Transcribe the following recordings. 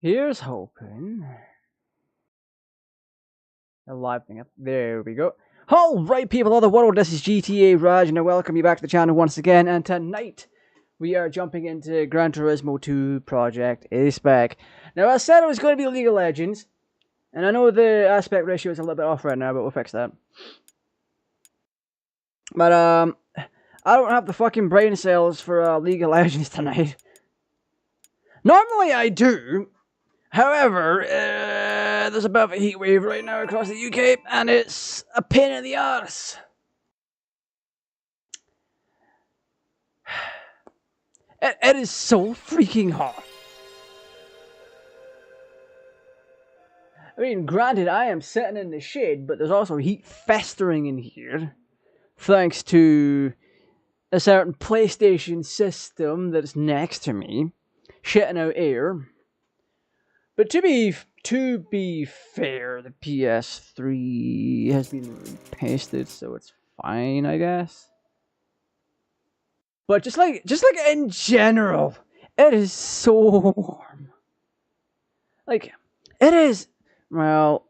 Here's hoping. A live thing up. There we go. Alright, people of the world, this is GTAraj, and I welcome you back to the channel once again. And tonight, we are jumping into Gran Turismo 2 Project A-Spec. Now, I said it was going to be League of Legends, and I know the aspect ratio is a little bit off right now, but we'll fix that. But, I don't have the fucking brain cells for League of Legends tonight. Normally I do. However, there's a bit of a heat wave right now across the UK, and it's a pain in the arse. It is so freaking hot. I mean, granted, I am sitting in the shade, but there's also heat festering in here, thanks to a certain PlayStation system that's next to me, shitting out air. But to be fair, the PS3 has been pasted, so it's fine, I guess. But just like in general, it is so warm. Like, it is, well,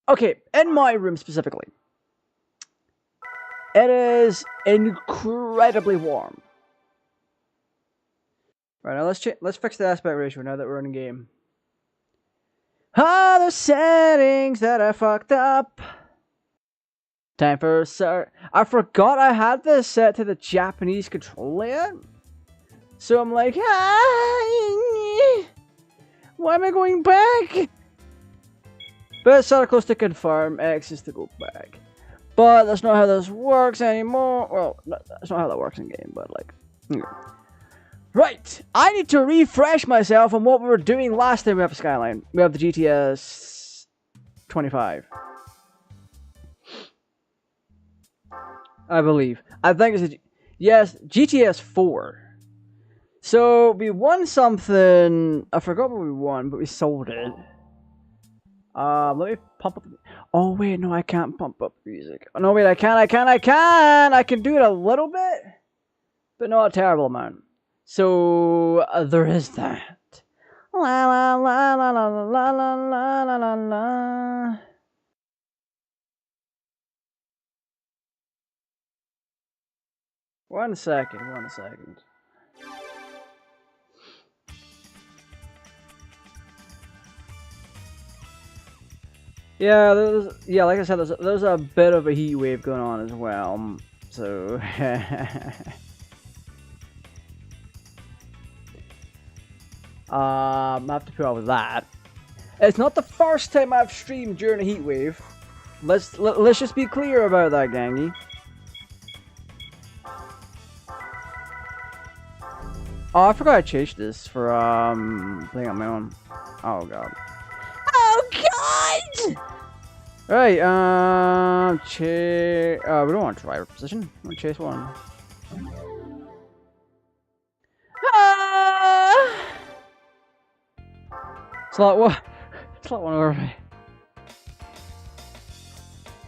okay, in my room specifically, it is incredibly warm. Right, now let's fix the aspect ratio now that we're in game. Ah, the settings that I fucked up. Time for start. I forgot I had this set to the Japanese controller yet. So I'm like, why am I going back? But circles to confirm, X is to go back. But that's not how this works anymore. Well, that's not how that works in game, but like, right, I need to refresh myself on what we were doing last time we have a Skyline. We have the GTS 25. I believe. I think it's yes, GTS 4. So we won something. I forgot what we won, but we sold it. Let me pump up. Oh wait, no, I can't pump up music. Oh, no, wait, I can. I can do it a little bit, but not a terrible amount. So there is that. La la la la la la la la la la. One second. Yeah, like I said, there's a bit of a heat wave going on as well. So I have to put up with that. It's not the first time I've streamed during a heat wave. Let's just be clear about that, gangy. Oh, I forgot I changed this for playing on my own. Oh god. Oh god! Right, we don't want driver position. We want chase one. Slot one. Slot one over me.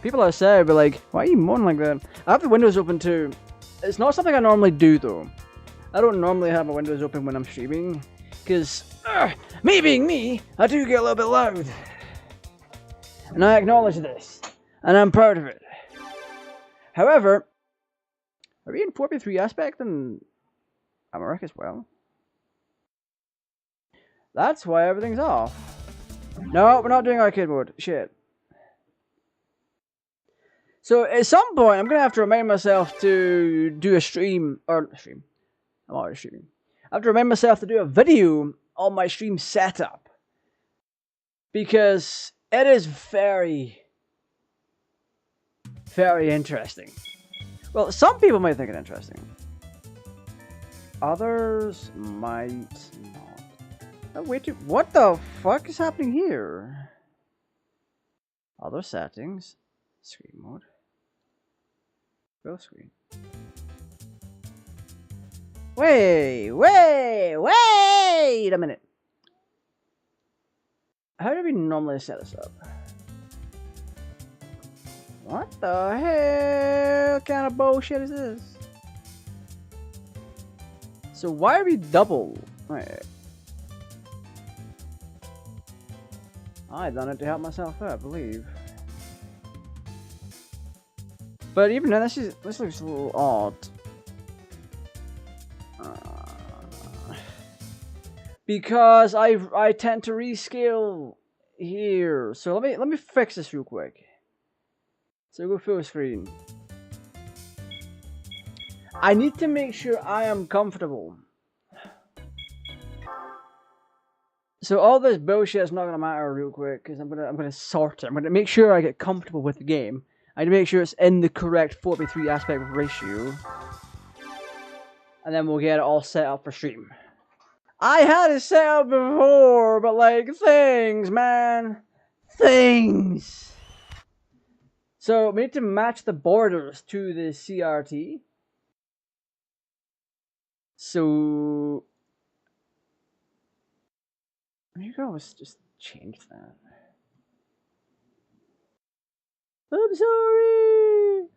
People outside be like, why are you moaning like that? I have the windows open too. It's not something I normally do though. I don't normally have my windows open when I'm streaming, because me being me, I do get a little bit loud. And I acknowledge this, and I'm proud of it. However, are we in 4v3 aspect and America as well? That's why everything's off. No, we're not doing arcade mode. Shit. So at some point, I'm going to have to remind myself to do a stream, or stream. I'm already streaming. I have to remind myself to do a video on my stream setup. Because it is very, very interesting. Well, some people might think it interesting. Others might not. Oh, wait, what the fuck is happening here? Other settings. Screen mode. Full screen. Wait a minute. How do we normally set this up? What the hell kind of bullshit is this? So why are we double? Wait. I done it to help myself out, I believe. But even then, this looks a little odd. Because I tend to rescale here. So let me fix this real quick. So go full screen. I need to make sure I am comfortable. So all this bullshit is not gonna matter real quick because I'm gonna sort it. I'm gonna make sure I get comfortable with the game. I need to make sure it's in the correct 4:3 aspect ratio. And then we'll get it all set up for stream. I had it set up before, but like things, man. Things. So we need to match the borders to the CRT. So you can always just change that. I'm sorry.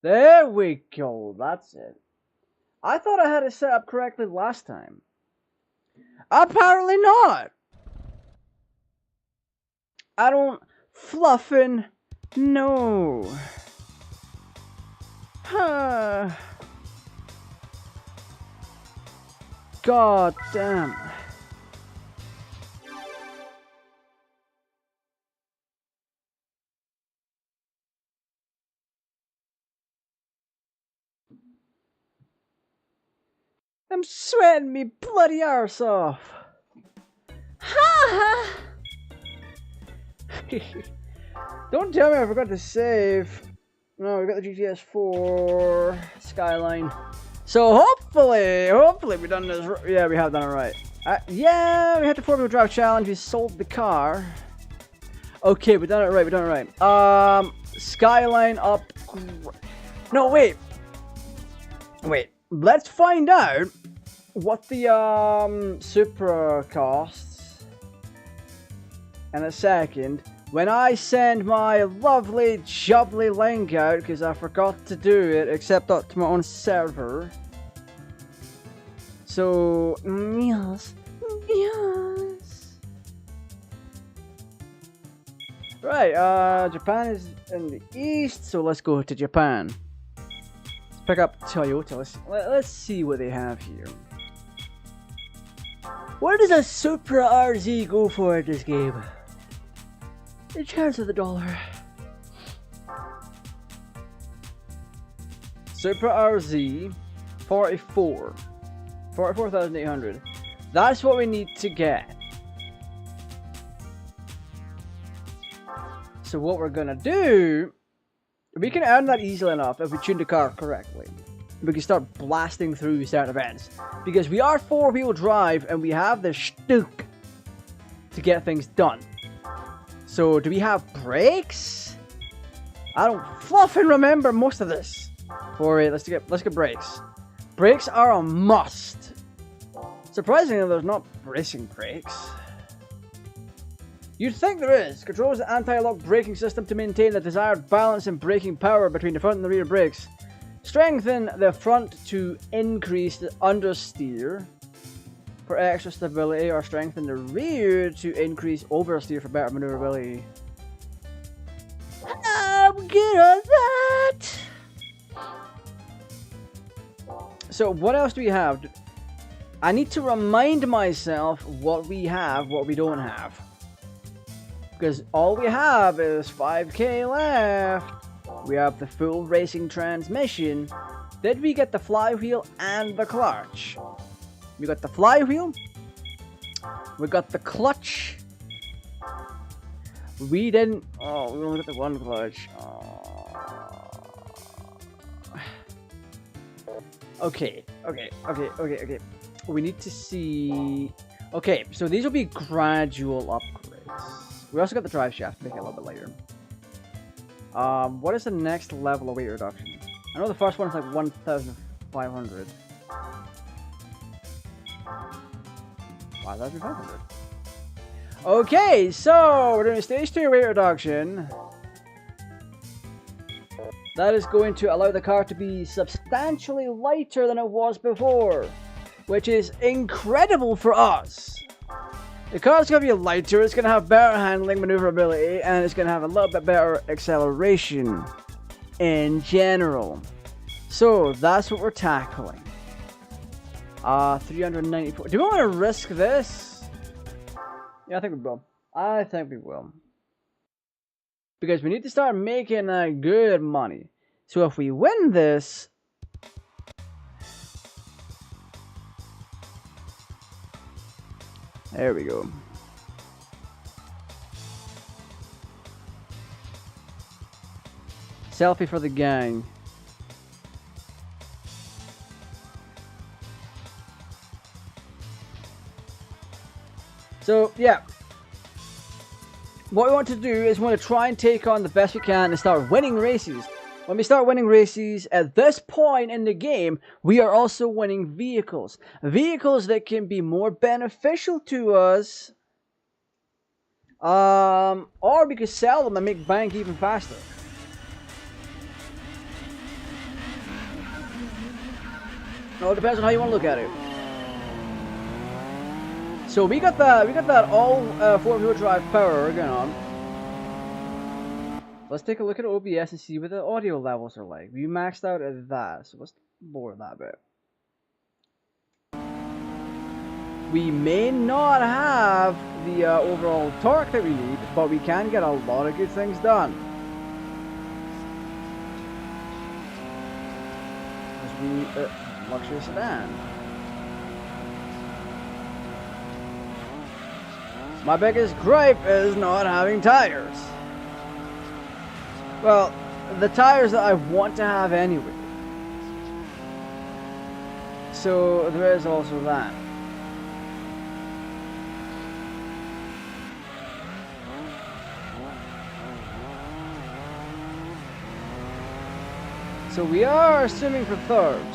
There we go. That's it. I thought I had it set up correctly last time. Apparently not. I don't fluffin' know. Huh. God damn. I'm sweating me bloody arse off. Ha! Don't tell me I forgot to save. No, we got the GTS 4 Skyline. So hopefully we done this. Yeah, we have done it right. Yeah, we had the 4-wheel drive challenge. We sold the car. Okay, we done it right. We done it right. Skyline up. No, wait. Let's find out what the Supra costs in a second when I send my lovely jubbly link out because I forgot to do it except up to my own server. So yes. Right, Japan is in the east, so let's go to Japan. Pick up Toyota. Let's see what they have here. Where does a Supra RZ go for in this game? The chance of the dollar. Supra RZ 44,800. That's what we need to get. So what we're gonna do, we can earn that easily enough if we tune the car correctly. We can start blasting through certain events. Because we are 4-wheel drive and we have the shtook to get things done. So do we have brakes? I don't fluffing remember most of this. Alright, let's get brakes. Brakes are a must. Surprisingly, there's not racing brakes. You'd think there is. Controls the anti-lock braking system to maintain the desired balance and braking power between the front and the rear brakes. Strengthen the front to increase the understeer for extra stability, or strengthen the rear to increase oversteer for better maneuverability. I'm good on that! So what else do we have? I need to remind myself what we have, what we don't have. Because all we have is 5k left. We have the full racing transmission. Did we get the flywheel and the clutch? We got the flywheel. We got the clutch. We didn't. Oh, we only got the one clutch. Oh. Okay. We need to see. Okay, so these will be gradual upgrades. We also got the drive shaft, make it a little bit later. What is the next level of weight reduction? I know the first one is like 1,500. Why that'd be 500. Okay, so we're doing stage 2 weight reduction. That is going to allow the car to be substantially lighter than it was before, which is incredible for us. The car's going to be lighter, it's going to have better handling, maneuverability, and it's going to have a little bit better acceleration in general. So that's what we're tackling. 394. Do we want to risk this? Yeah, I think we will. I think we will. Because we need to start making good money. So if we win this... There we go. Selfie for the gang. So, yeah. What we want to do is we want to try and take on the best we can and start winning races. When we start winning races, at this point in the game, we are also winning vehicles. Vehicles that can be more beneficial to us. Or we could sell them and make bank even faster. Well, it depends on how you want to look at it. So we got that all 4-wheel drive power going on. Let's take a look at OBS and see what the audio levels are like. We maxed out at that, so let's lower that bit. We may not have the overall torque that we need, but we can get a lot of good things done. As we luxury sedan. My biggest gripe is not having tires. Well, the tires that I want to have anyway. So there is also that. So we are assuming for third.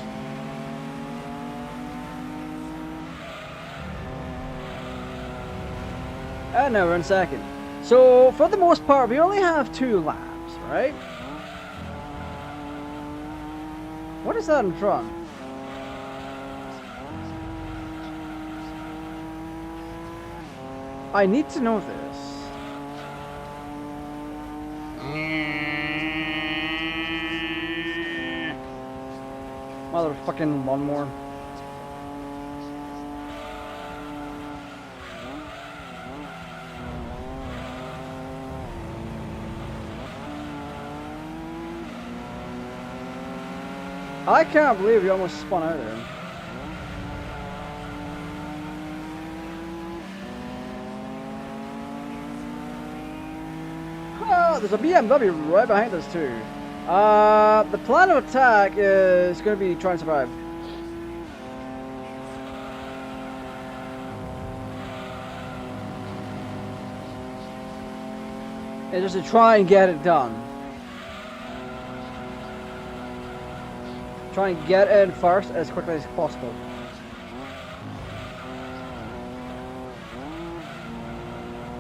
And now we're in second. So for the most part, we only have 2 laps, right? What is that in front? I need to know this. Motherfucking lawnmower. I can't believe you almost spun out there. Oh, there's a BMW right behind us too. The plan of attack is going to be try and survive. It's just to try and get it done. Try and get in first as quickly as possible.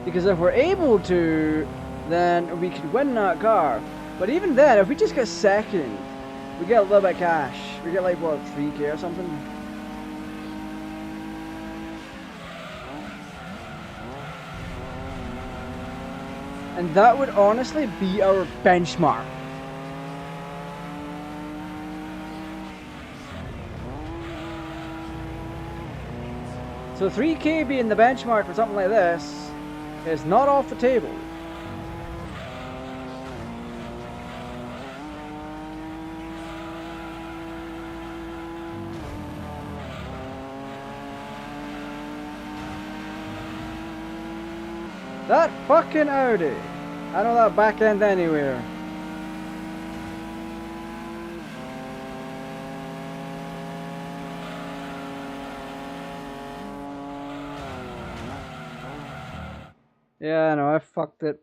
Because if we're able to, then we could win that car. But even then, if we just get second, we get a little bit of cash. We get like, what, 3K or something? And that would honestly be our benchmark. So 3K being the benchmark for something like this is not off the table. That fucking Audi. I know that back end anywhere. Yeah, I know, I fucked it.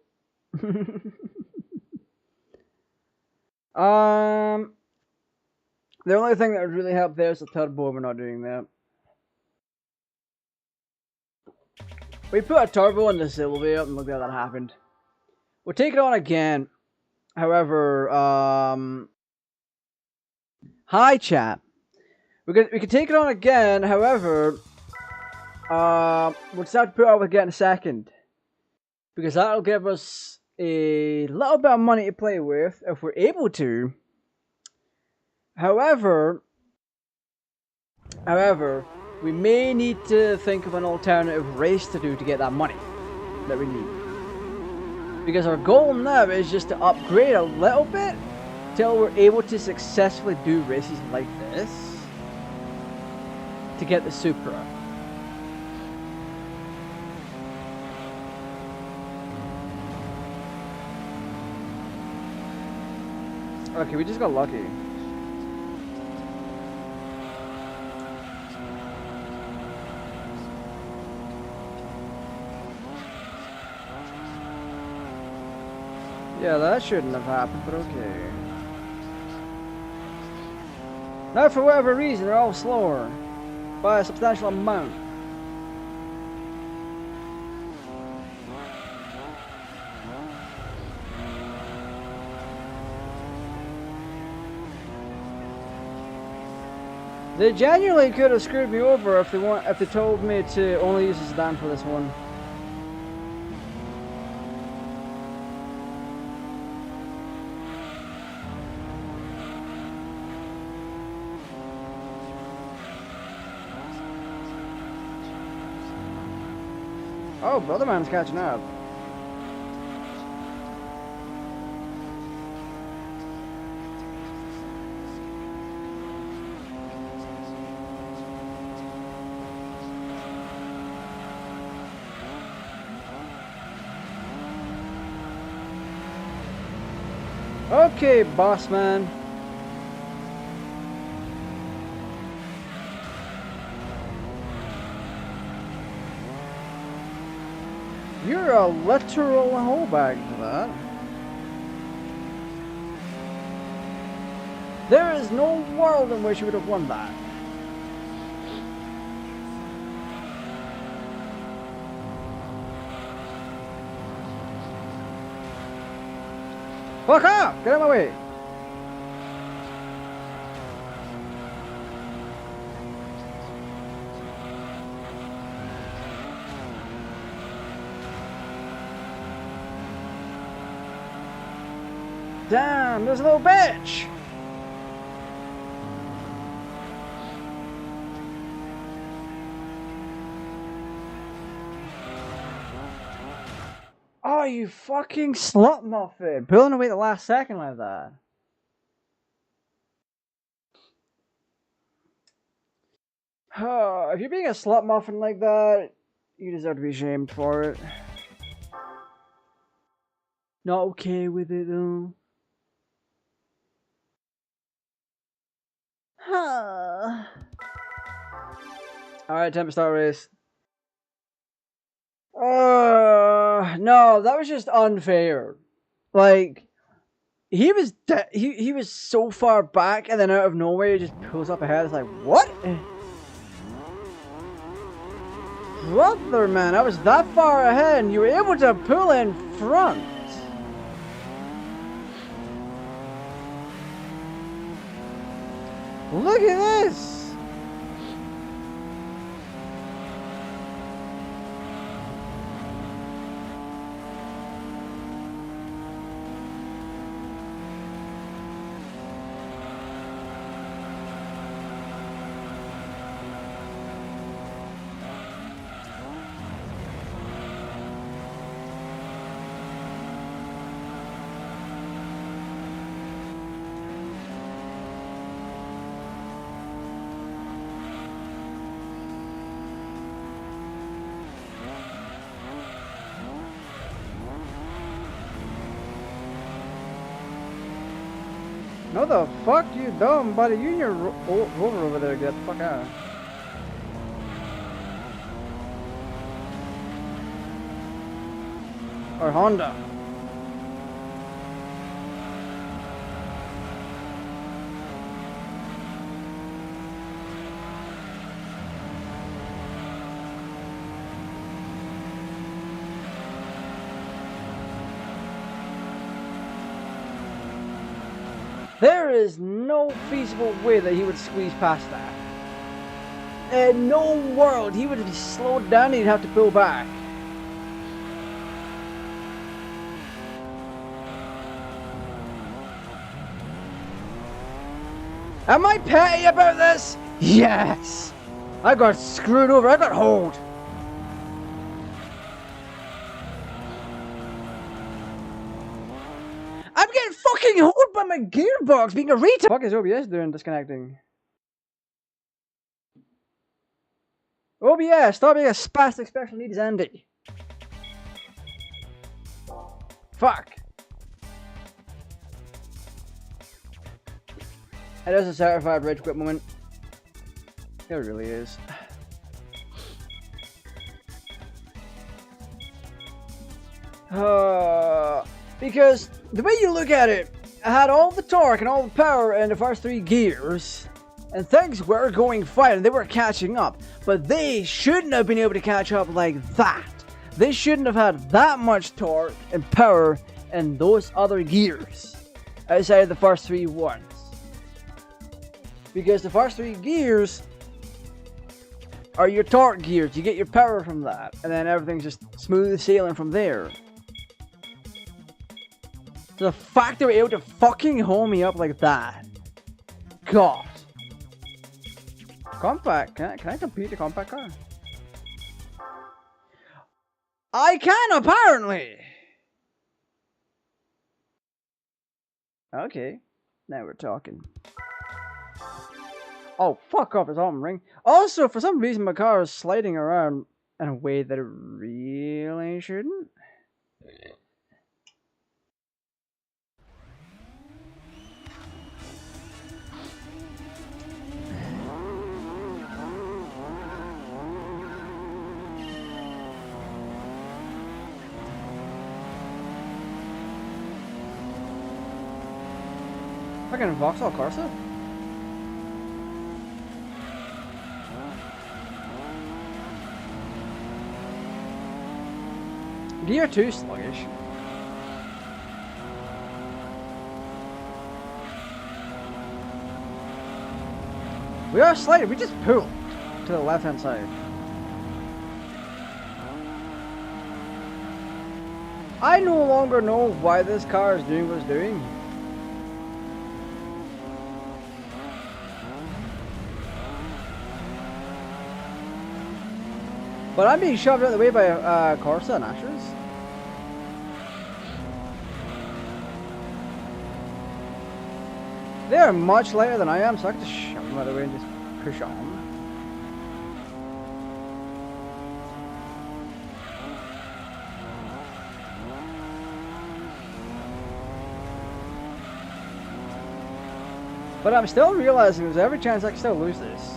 The only thing that would really help there is the turbo. We're not doing that. We put a turbo on the Sylvia and look at that happened. We'll take it on again. However, hi chat. We could take it on again. However, we'll just have to put it up again a second, because that'll give us a little bit of money to play with if we're able to. However, we may need to think of an alternative race to do to get that money that we need. Because our goal now is just to upgrade a little bit till we're able to successfully do races like this to get the Supra. Okay, we just got lucky. Yeah, that shouldn't have happened, but okay. Now, for whatever reason, they're all slower by a substantial amount. They genuinely could have screwed me over if they told me to only use the sedan for this one. Oh, brother man's catching up. Okay, boss man. You're a literal whole bag for that. There is no world in which you would have won that. Fuck off! Get out of my way! Damn, there's a little bitch! Oh, you fucking slut muffin! Pulling away the last second like that. If you're being a slut muffin like that, you deserve to be shamed for it. Not okay with it though. Alright, time to start race. No, that was just unfair. Like, he was so far back, and then out of nowhere he just pulls up ahead. It's like, what? Brother man, I was that far ahead, and you were able to pull in front. Look at this! No the fuck you dumb buddy, you and your rover over there, get the fuck out. Or Honda. There is no feasible way that he would squeeze past that. In no world, he would be slowed down and he'd have to pull back. Am I petty about this? Yes! I got screwed over, I got hold. I'm getting fucking hold by my gearbox being a retard! What the fuck is OBS doing disconnecting? OBS, stop being a spastic special needs Andy. Fuck. It is a certified rage quit moment. It really is. Because the way you look at it, I had all the torque and all the power in the first 3 gears, and things were going fine and they were catching up. But they shouldn't have been able to catch up like that. They shouldn't have had that much torque and power in those other gears outside of the first 3 ones. Because the first 3 gears are your torque gears. You get your power from that. And then everything's just smooth sailing from there. The fact they were able to fucking hold me up like that. God. Compact. Can I compete the compact car? I can, apparently! Okay. Now we're talking. Oh, fuck off, it's on ring. Also, for some reason, my car is sliding around in a way that it really shouldn't. Fucking Vauxhall Corsa? Gear 2 sluggish. We are slightly, we just pulled to the left hand side. I no longer know why this car is doing what it's doing. But I'm being shoved out of the way by Corsa and Ashers. They are much lighter than I am, so I can just shove them out of the way and just push on. But I'm still realizing there's every chance I can still lose this.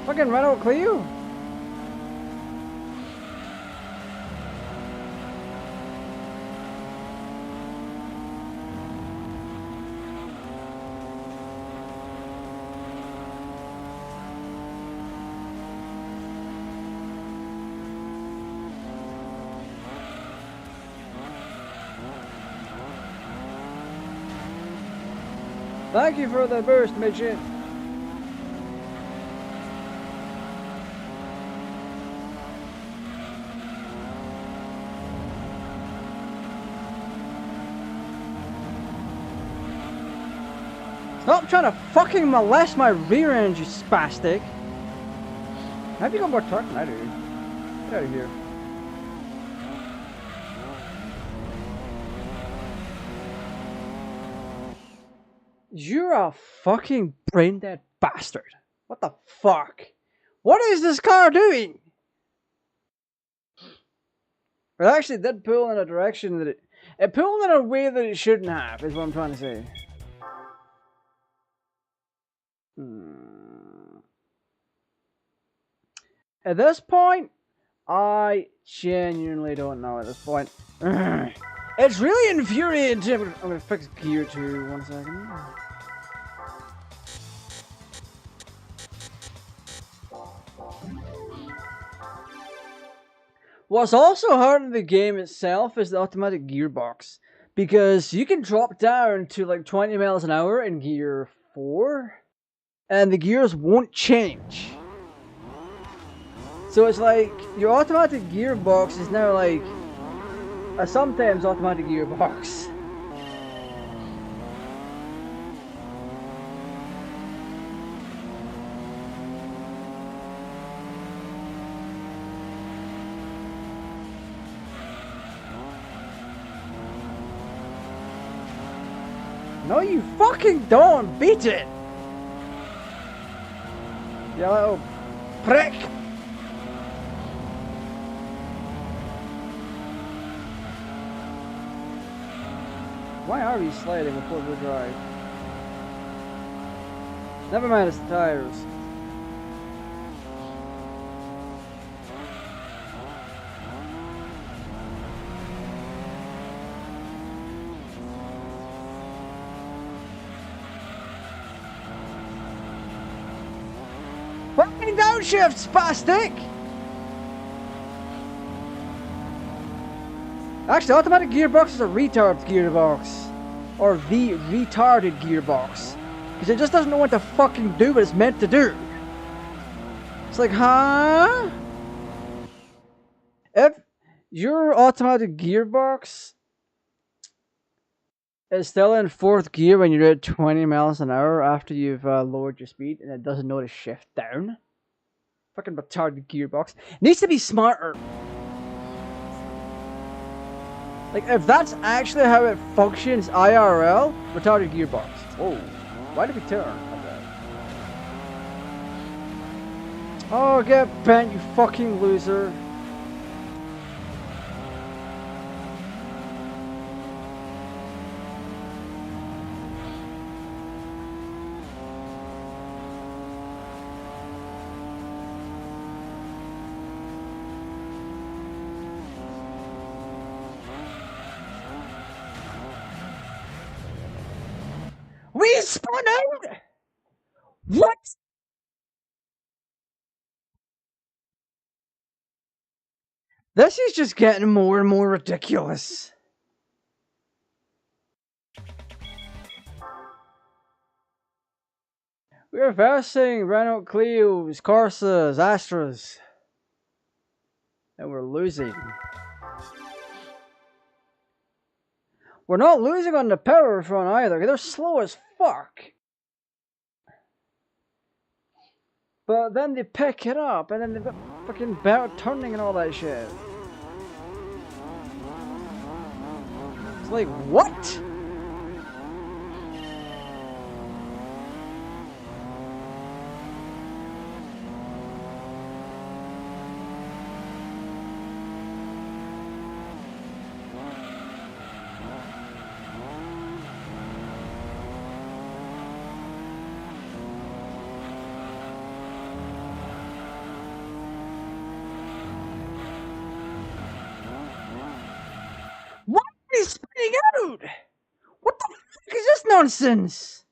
Fucking Renault Clio. Thank you for the burst, midget. Stop trying to fucking molest my rear end, you spastic. Have you got more torque than I do? Get out of here. You're a fucking brain dead bastard. What the fuck? What is this car doing? It actually did pull in a direction that it pulled in a way that it shouldn't have, is what I'm trying to say. At this point, I genuinely don't know at this point. It's really infuriating. I'm gonna fix gear 2 1 second. What's also hard in the game itself is the automatic gearbox. Because you can drop down to like 20 miles an hour in gear 4, and the gears won't change. So it's like, your automatic gearbox is now like a sometimes automatic gearbox. No, you fucking don't! Beat it! You little prick! Why are we sliding with four-wheel drive? Never mind, it's the tires. Fucking downshift, spastic! Actually, automatic gearbox is a retard gearbox. Or the retarded gearbox. Because it just doesn't know what to fucking do what it's meant to do. It's like, huh? If your automatic gearbox is still in 4th gear when you're at 20 miles an hour after you've lowered your speed and it doesn't know to shift down, fucking retarded gearbox. It needs to be smarter. Like, if that's actually how it functions IRL, retarded gearbox. Whoa, why did we turn? Oh, get bent, you fucking loser. We spun out! What? This is just getting more and more ridiculous. We're versing Renault Clios, Corsas, Astras. And we're losing. We're not losing on the power front either. They're slow as fuck. But then they pick it up, and then they've got fucking better turning and all that shit. It's like, what? What is spinning out? What the fuck is this nonsense?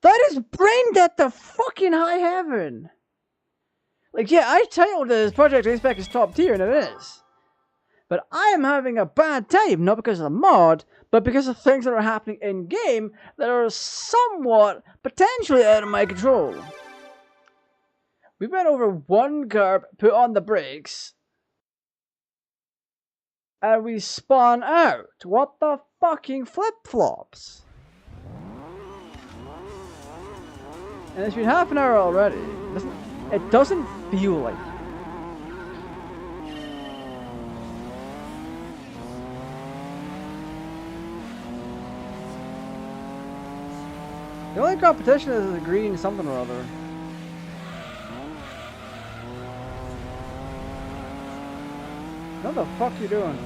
That is brain dead to fucking high heaven. Like, yeah, I titled this Project A-Spec is top tier, and it is. But I am having a bad time, not because of the mod, but because of things that are happening in-game that are somewhat, potentially out of my control. We went over one curb, put on the brakes, and we spun out. What the fucking flip-flops? And it's been half an hour already. It doesn't feel like it. The only competition is the green something or other. What the fuck you doing?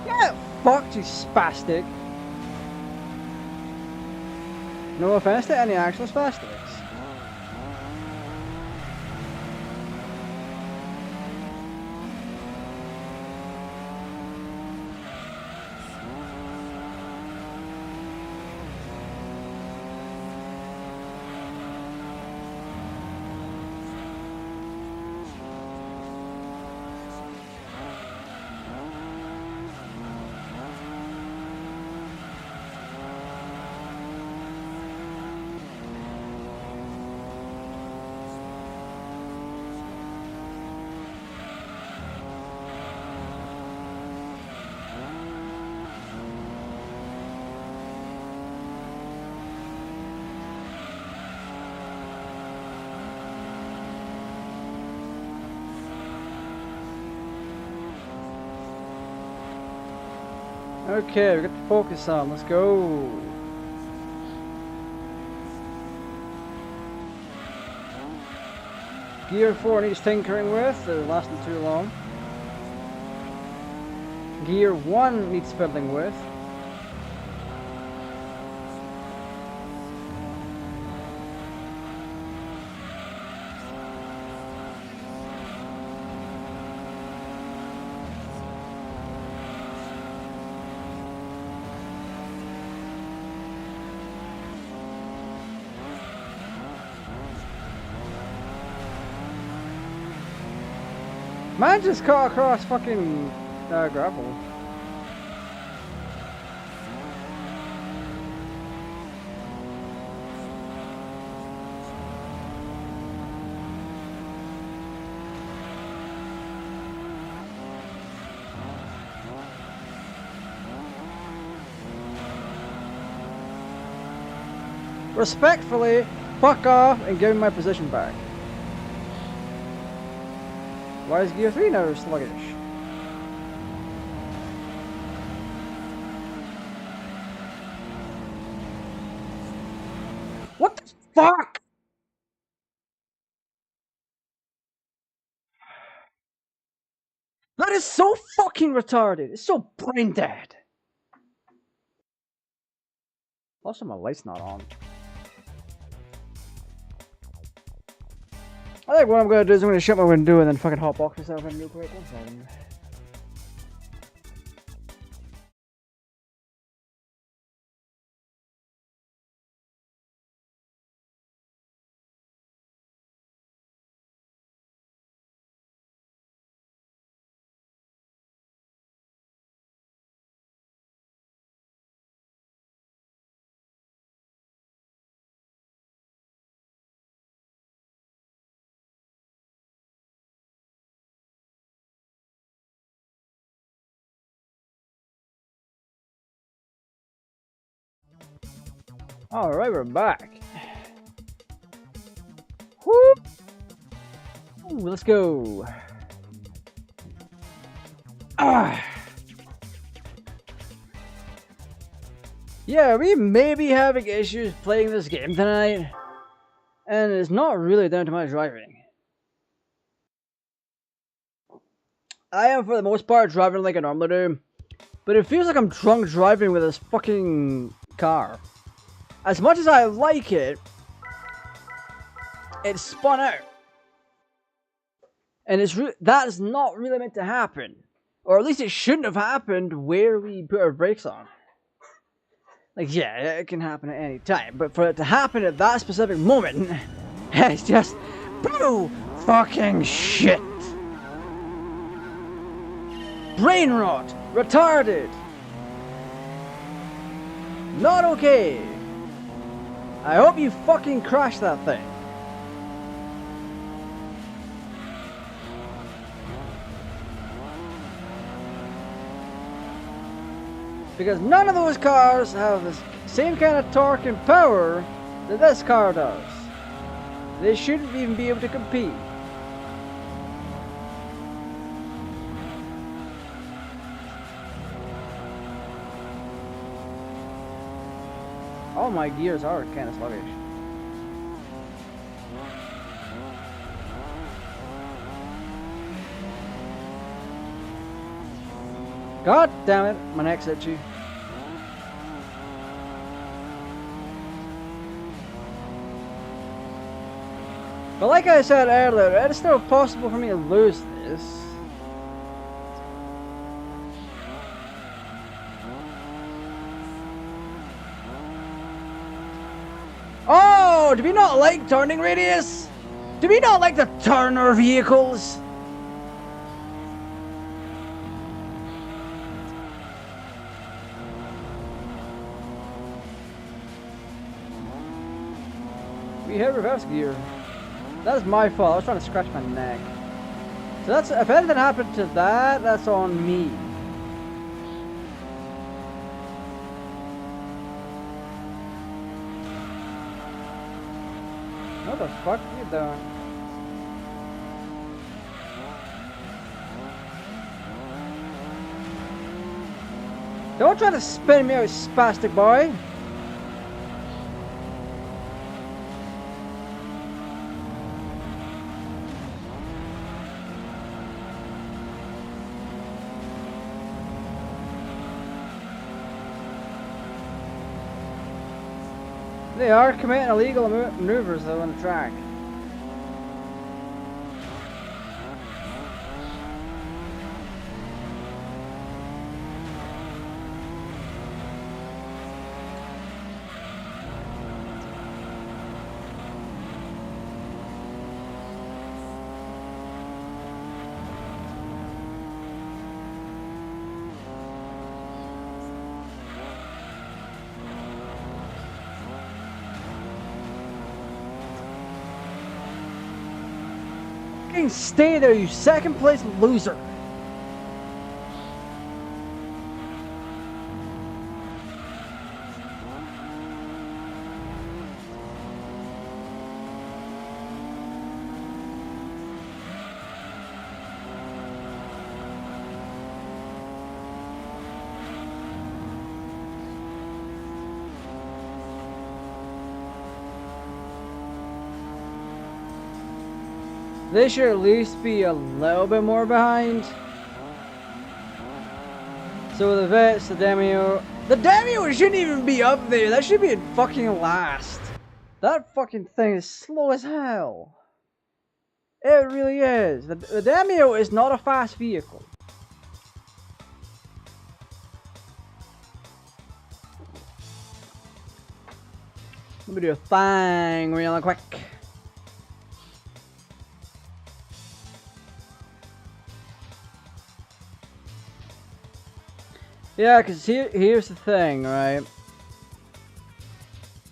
Get fucked, you spastic. No offense to any actual spastics. Okay, we got the focus on. Let's go. Gear 4 needs tinkering with. It's lasting too long. Gear 1 needs fiddling with. Man just caught across fucking gravel. Respectfully, fuck off and give me my position back. Why is Gear 3 now sluggish? What the fuck? That is so fucking retarded. It's so brain dead. Also, my light's not on. I think what I'm gonna do is I'm gonna shut my window and then fucking hotbox myself in real quick. 1 second. Alright, we're back. Woo! Ooh, let's go. Ah. Yeah, we may be having issues playing this game tonight, and it's not really down to my driving. I am, for the most part, driving like I normally do, but it feels like I'm drunk driving with this fucking car. As much as I like it, it's spun out. And that is not really meant to happen. Or at least it shouldn't have happened where we put our brakes on. Like, yeah, it can happen at any time, but for it to happen at that specific moment, it's just blue fucking shit. Brain rot. Retarded. Not okay. I hope you fucking crash that thing. Because none of those cars have the same kind of torque and power that this car does. They shouldn't even be able to compete. All my gears are kind of sluggish. God damn it, my neck's itchy. But like I said earlier, it's still possible for me to lose this. Oh, do we not like turning radius? Do we not like to turn our vehicles? We hit reverse gear. That is my fault. I was trying to scratch my neck. So that's, if anything happened to that, that's on me. What the fuck are you doing? Don't try to spin me out, spastic boy. They are committing illegal maneuvers though on the track. Stay there, you second place loser. They should at least be a little bit more behind. So the vets, the Demio shouldn't even be up there. That should be in fucking last. That fucking thing is slow as hell. It really is. The Demio is not a fast vehicle. Let me do a thing real quick. Yeah, because here's the thing, right?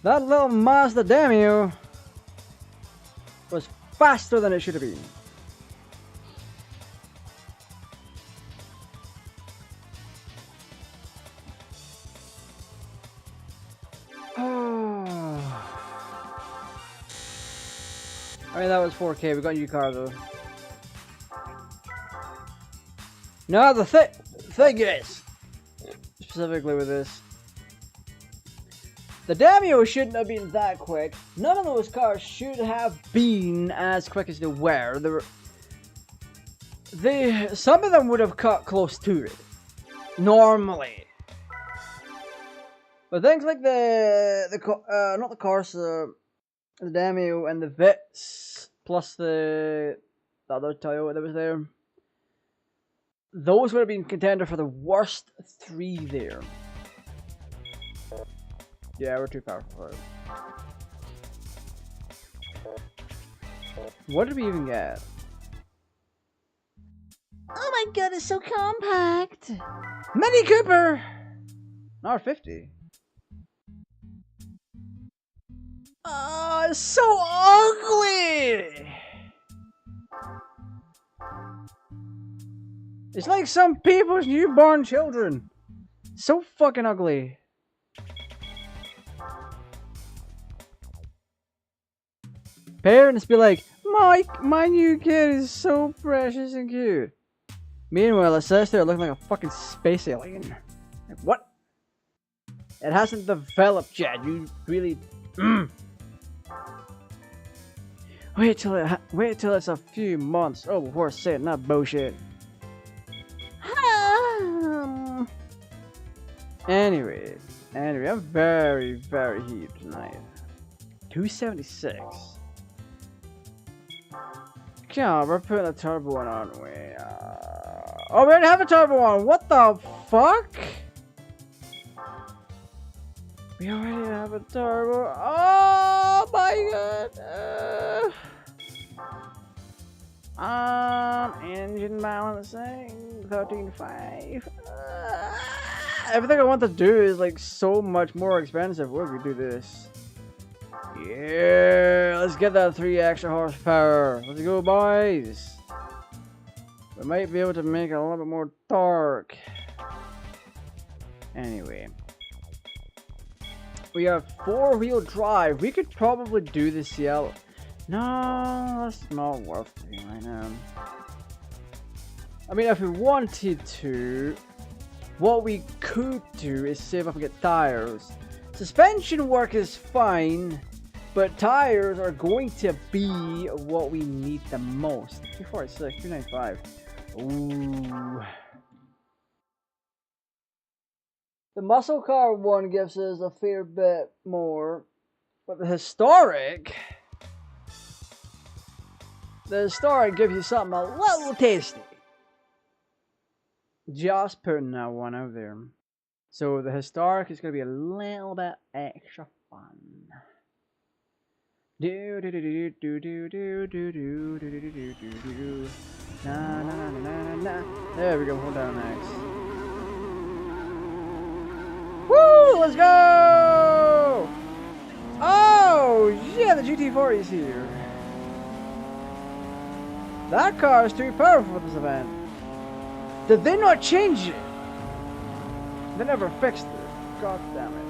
That little Mazda Demio was faster than it should have been. I mean, that was 4K. We got a new car, though. No, the thing is, specifically with this, the Demio shouldn't have been that quick. None of those cars should have been as quick as they were. Some of them would have cut close to it normally, but things like not the Corsa, the Demio, and the Vitz, plus the other Toyota that was there, those would have been contender for the worst 3 there. Yeah, we're too powerful for it. What did we even get? Oh my god, it's so compact! Mini Cooper! R50. Oh, it's so ugly! It's like some people's newborn children. So fucking ugly. Parents be like, my new kid is so precious and cute. Meanwhile, it says they're looking like a fucking space alien. Like, what? It hasn't developed yet. You really... Wait till it's a few months. Oh, before saying that bullshit. Anyway, I'm very, very heated tonight. 276. God, we're putting a turbo one, aren't we? Oh, we already have a turbo one. What the fuck? We already have a turbo. Oh my god. Engine balancing 13.5. Everything I want to do is like so much more expensive. What if we do this? Yeah, let's get that 3 extra horsepower. Let's go, boys. We might be able to make a little bit more torque. Anyway, we have 4-wheel drive. We could probably do this yellow. No, that's not worth it right now. I mean, if we wanted to, what we could do is save up and get tires. Suspension work is fine, but tires are going to be what we need the most. 246, 295. Ooh. The muscle car one gives us a fair bit more, but the historic gives you something a little tasty. Just putting that one out there. So the historic is going to be a little bit extra fun. Do do do do do do do do do do do do do do. Na na na na na. There we go. Hold down next. Woo! Let's go! Oh yeah, the GT40 is here. That car is too powerful for this event. Did they not change it? They never fixed it. God damn it.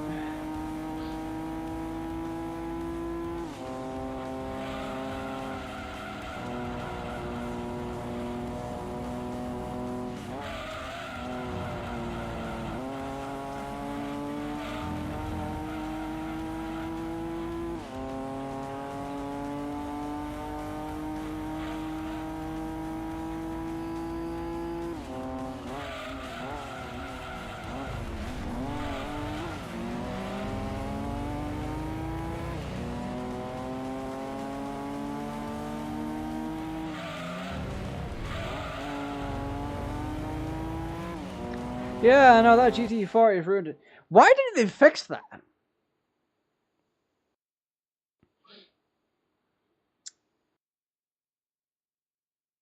Yeah, I know that GT40 ruined it. Why didn't they fix that?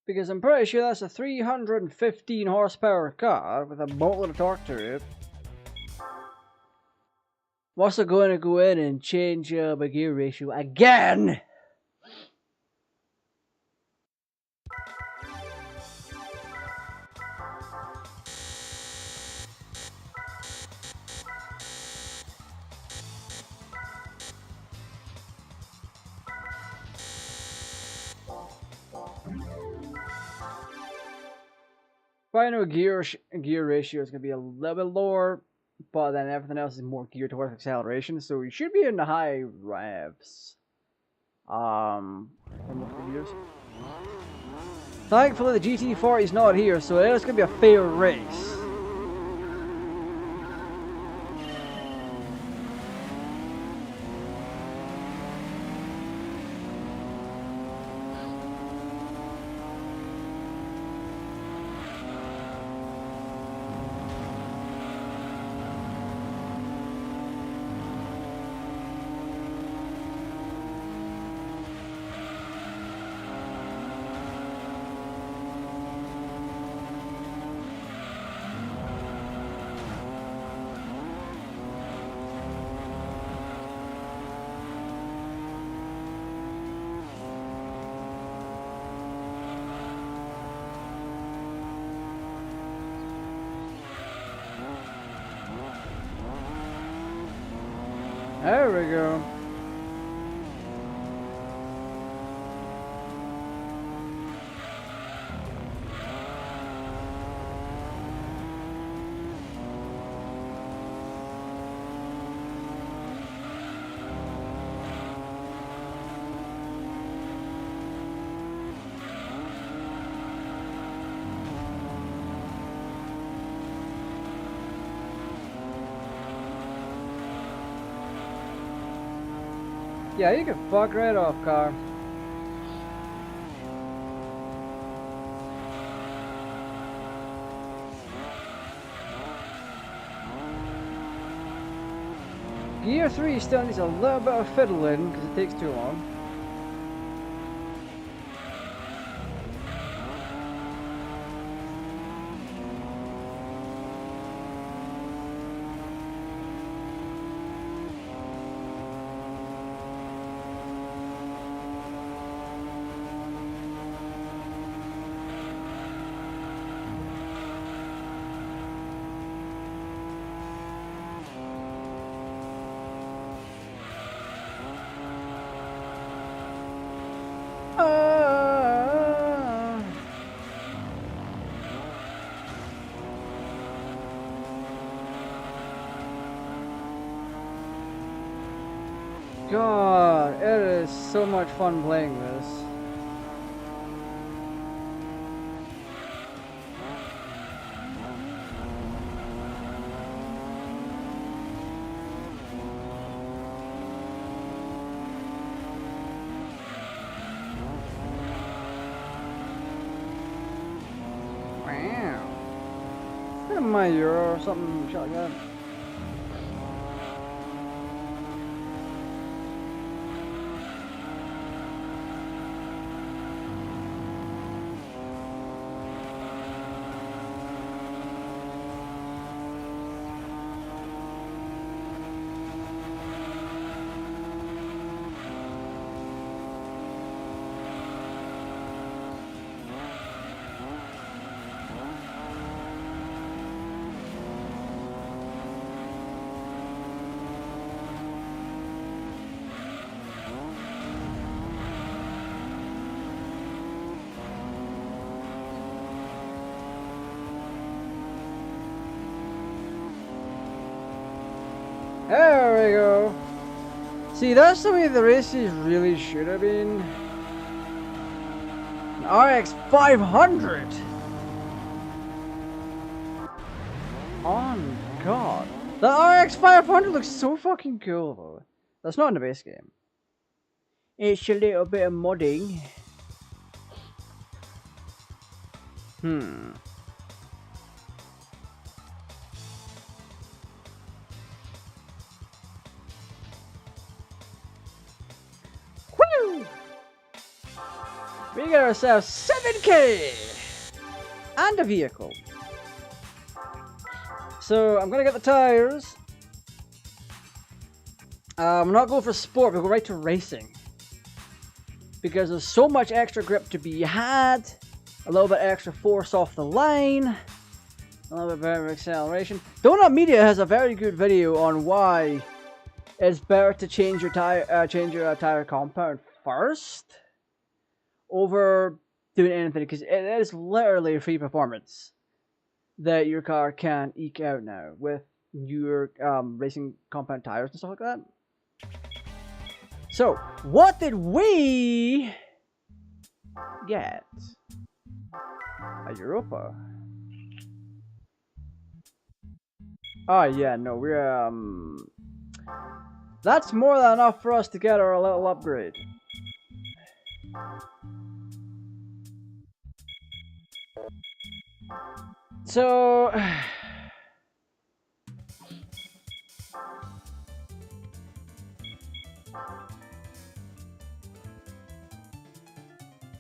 Because I'm pretty sure that's a 315 horsepower car with a boatload of torque to it. I'm also going to go in and change my gear ratio again. Final gear ratio is going to be a little bit lower, but then everything else is more geared towards acceleration, so we should be in the high revs. Thankfully, the GT40 is not here, so it's going to be a fair race. There we go. Yeah, you can fuck right off, car. Gear 3 still needs a little bit of fiddling because it takes too long. god, it is so much fun playing this. Wow. Is that my Euro or something shit like that? There we go. See, that's the way the races really should have been. An RX 500. Oh god. The RX 500 looks so fucking cool though. That's not in the base game. It's a little bit of modding. Woo! We got ourselves 7k! And a vehicle. So, I'm gonna get the tires. I'm not going for sport, we'll go right to racing. Because there's so much extra grip to be had. A little bit extra force off the line. A little bit better acceleration. Donut Media has a very good video on why it's better to change your tire compound first over doing anything, because it is literally a free performance that your car can eke out now with your racing compound tires and stuff like that. So, what did we get? A Europa. Oh yeah, no, we're that's more than enough for us to get our little upgrade. So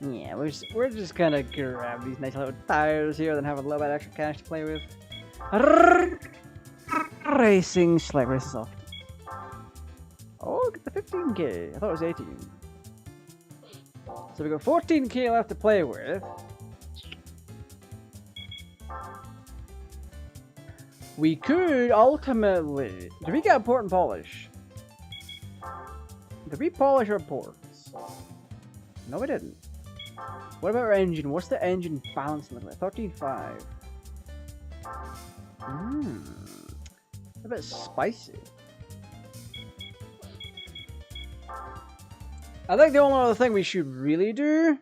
yeah, we're just gonna grab these nice little tires here, then have a little bit of extra cash to play with. Racing slight races off. Oh, get the 15k. I thought it was 18. So we got 14k left to play with. We could ultimately. Did we get a port and polish? Did we polish our ports? No, we didn't. What about our engine? What's the engine balance look like? 13.5. A bit spicy. I think the only other thing we should really do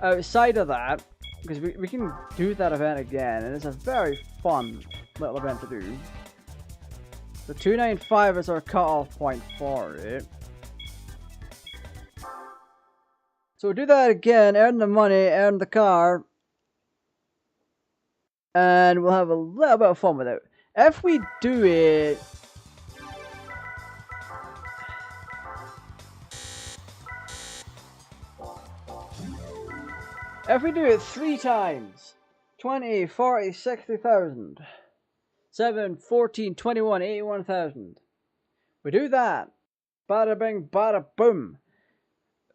outside of that, because we can do that event again, and it's a very fun little event to do. The 295 is our cutoff point for it. So we'll do that again, earn the money, earn the car, and we'll have a little bit of fun with it. If we do it... If we do it 3 times, 20, 40, 60,000, 7, 14, 21, 81,000. We do that. Bada bing, bada boom.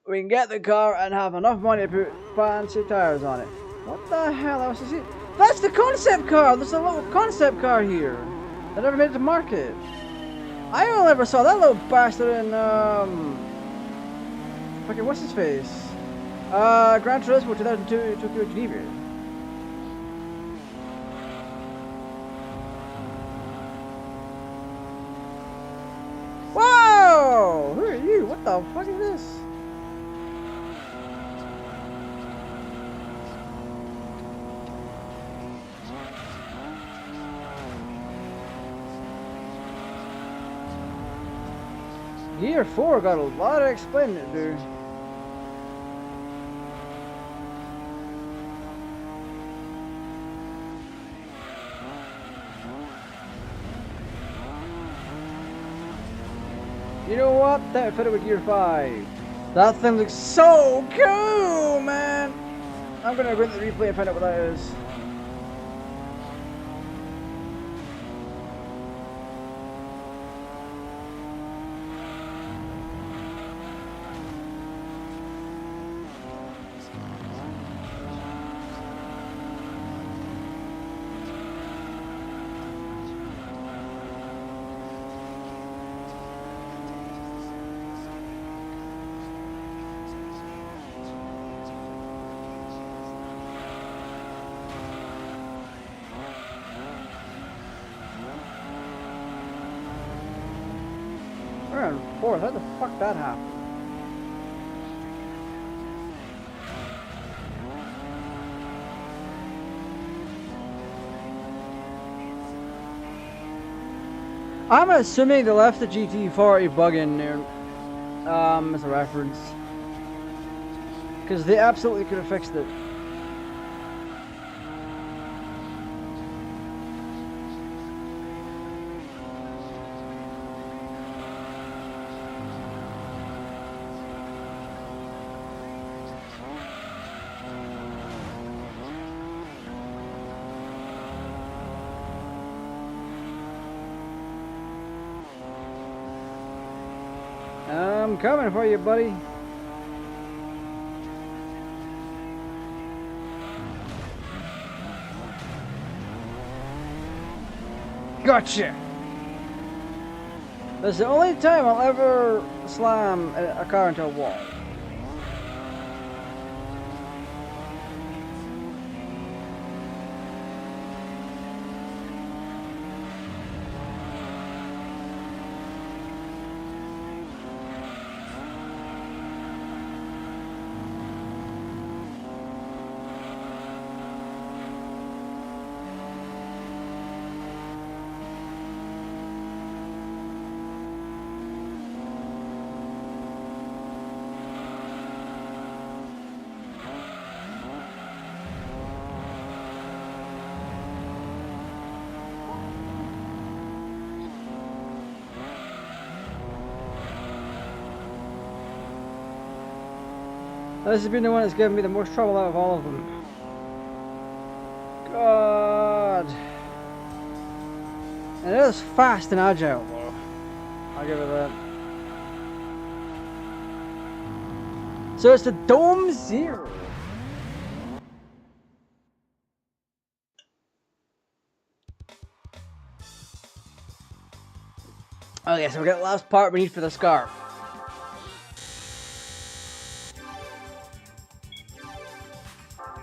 We can get the car and have enough money to put fancy tires on it. What the hell else is it? That's the concept car! There's a little concept car here that never made it to market. I only ever saw that little bastard in, fucking what's his face? Gran Turismo 2002 Tokyo Geneva. Whoa! the fuck is this? Gear 4 got a lot of explaining to do. You know what? That fit it with Gear 5. That thing looks so cool, man! I'm gonna go into the replay and find out what that is. We're on 4th. How the fuck that happened? I'm assuming they left the GT40 bug in there as a reference, because they absolutely could have fixed it. I'm coming for you, buddy. Gotcha! That's the only time I'll ever slam a car into a wall. This has been the one that's given me the most trouble out of all of them. God. And it is fast and agile though. I'll give it that. So it's the Dome Zero. Okay, so we got the last part we need for the scarf.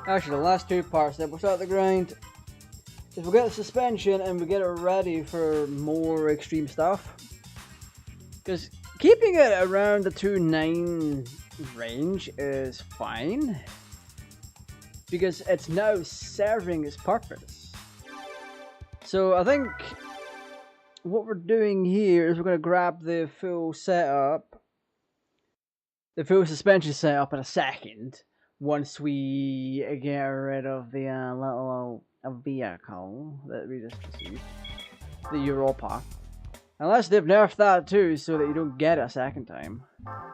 Actually, the last two parts that we'll start the grind is we'll get the suspension and we get it ready for more extreme stuff. Because keeping it around the 2.9 range is fine, because it's now serving its purpose. So I think what we're doing here is we're going to grab the full setup, the full suspension setup in a second. Once we get rid of the little vehicle that we just received, the Europa. Unless they've nerfed that too, so that you don't get it a second time.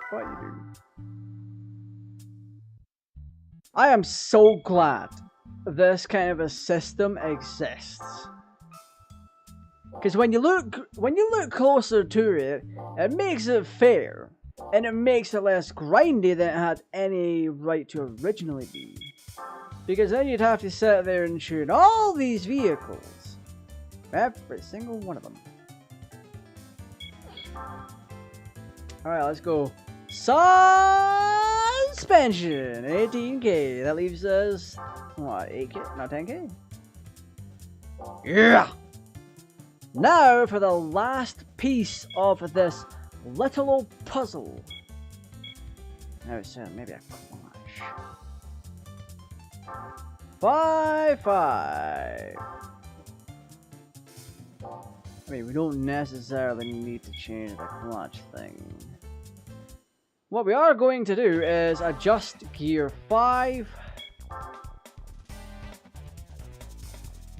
But you do. I am so glad this kind of a system exists. Because when you look closer to it, it makes it fair. And it makes it less grindy than it had any right to originally be. Because then you'd have to sit there and tune all these vehicles. Every single one of them. Alright, let's go. Suspension! 18k. That leaves us, what, 8k? Not 10k? Yeah! Now for the last piece of this little old puzzle. No, so maybe a clash. 5-5. I mean, we don't necessarily need to change the clutch thing. What we are going to do is adjust gear 5.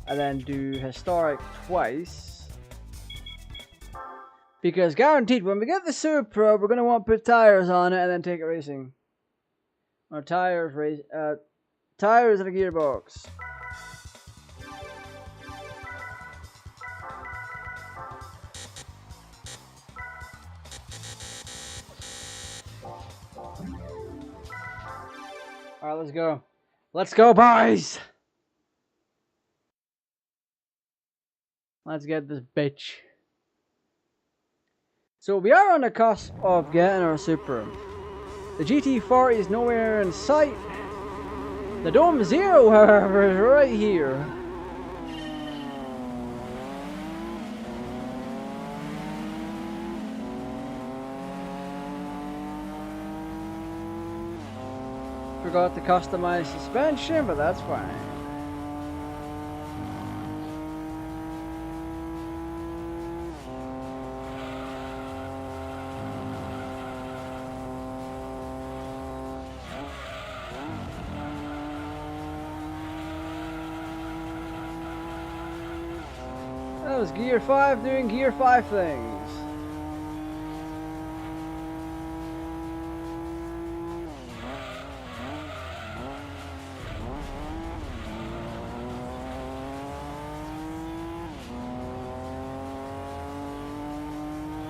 And then do historic twice. Because guaranteed, when we get the Supra, we're going to want to put tires on it and then take it racing. Or tires and a gearbox. Alright, let's go. Let's go, boys! Let's get this bitch. So we are on the cusp of getting our Supra. The GT40 is nowhere in sight. The Dome Zero, however, is right here. Forgot to customize suspension, but that's fine. That was Gear 5 doing Gear 5 things.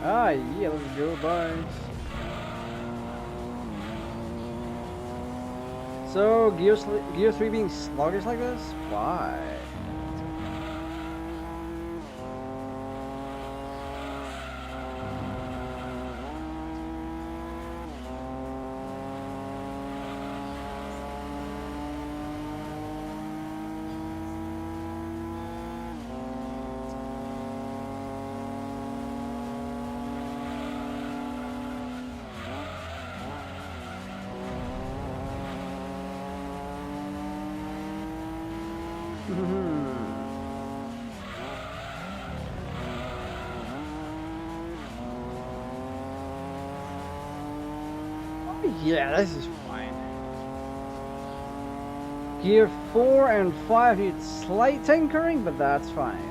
Ah, yeah, let's go, boys. So, Gear 3 being sluggish like this? Why? Yeah, this is fine. Gear 4 and 5 need slight tinkering, but that's fine.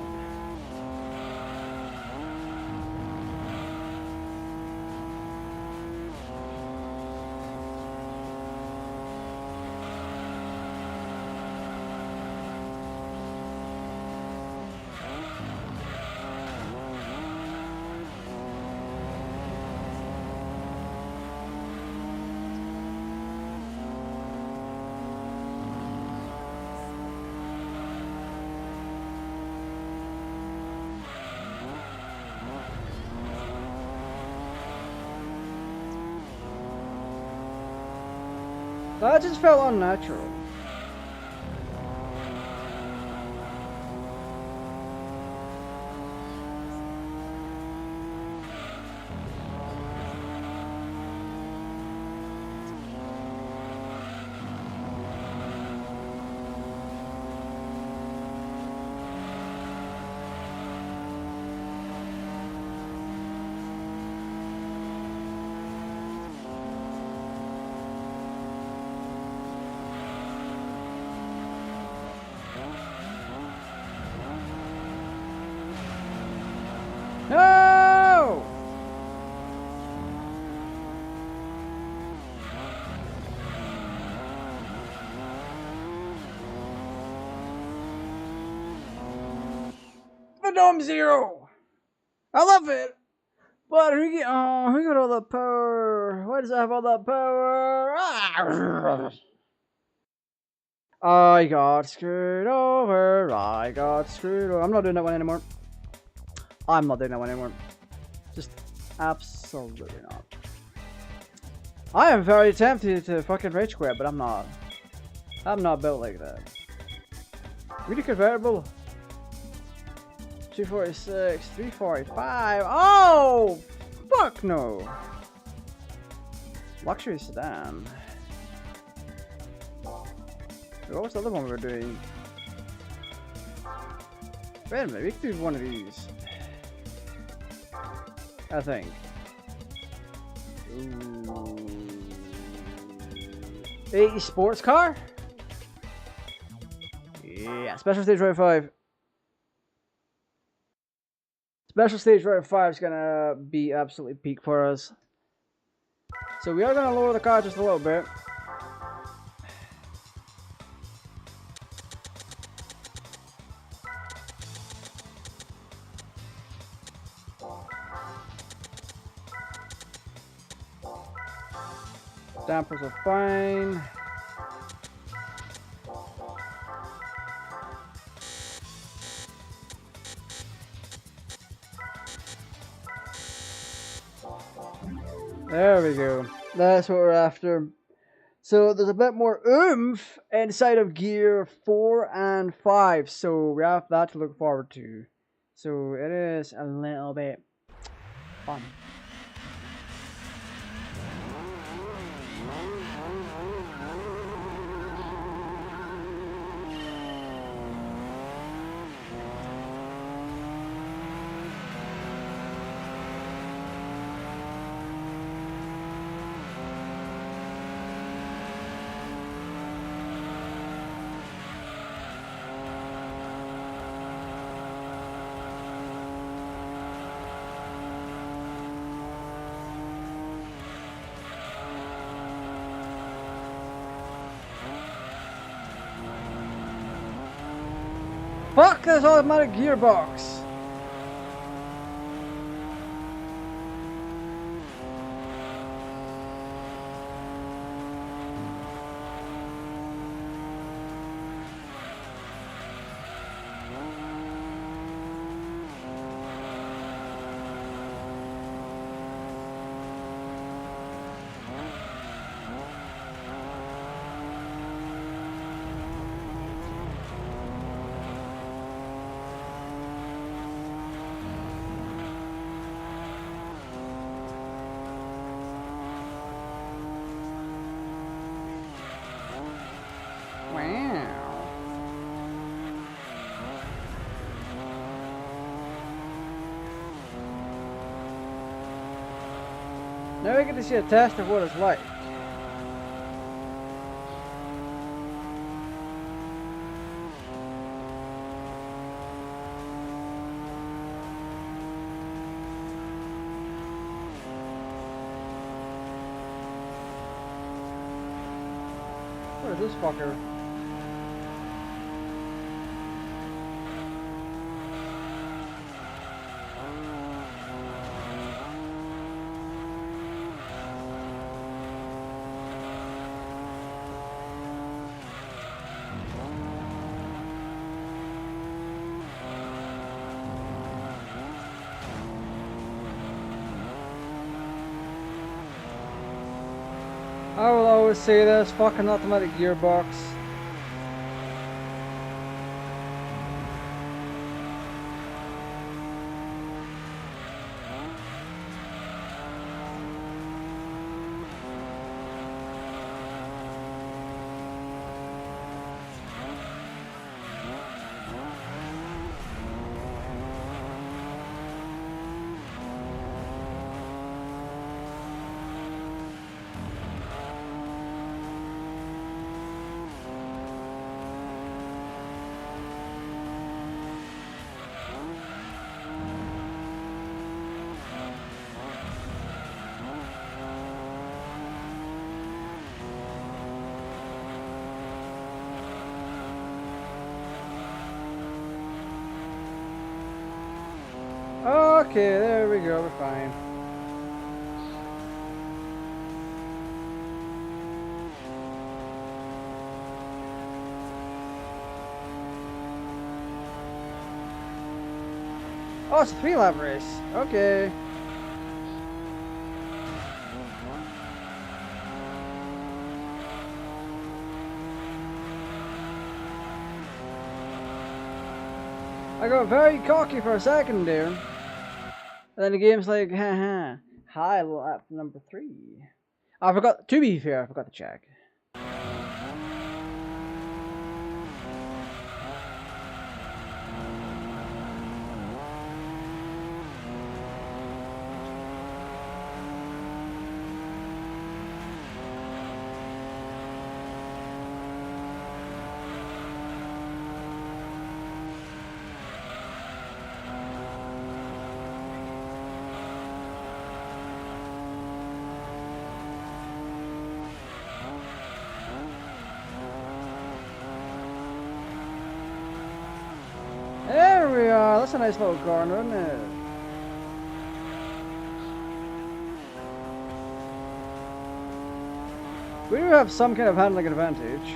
That just felt unnatural. No! The Dome Zero! I love it! But who got all the power? Why does it have all that power? Ah! I got screwed over. I got screwed over. I'm not doing that one anymore. I'm not doing that one anymore. Just absolutely not. I am very tempted to fucking rage quit, but I'm not. I'm not built like that. Really convertible? 246, 345. Oh! Fuck no! Luxury sedan. What was the other one we were doing? Wait a minute, we could do one of these. I think. Ooh. A sports car? Yeah, special stage round 5. Special stage round 5 is gonna be absolutely peak for us. So we are gonna lower the car just a little bit. Dampers are fine. There we go. That's what we're after. So there's a bit more oomph inside of gear 4 and 5. So we have that to look forward to. So it is a little bit fun. Fuck this automatic gearbox! Now we get to see a test of what it's like. What is this fucker? I will always say this, fucking automatic gearbox. Okay, there we go, we're fine. Oh, it's a 3-lap race. Okay. I got very cocky for a second there. And then the game's like, haha, hi, lap number 3. I forgot, to be fair, I forgot to check. There we are, that's a nice little corner, isn't it? We do have some kind of handling advantage.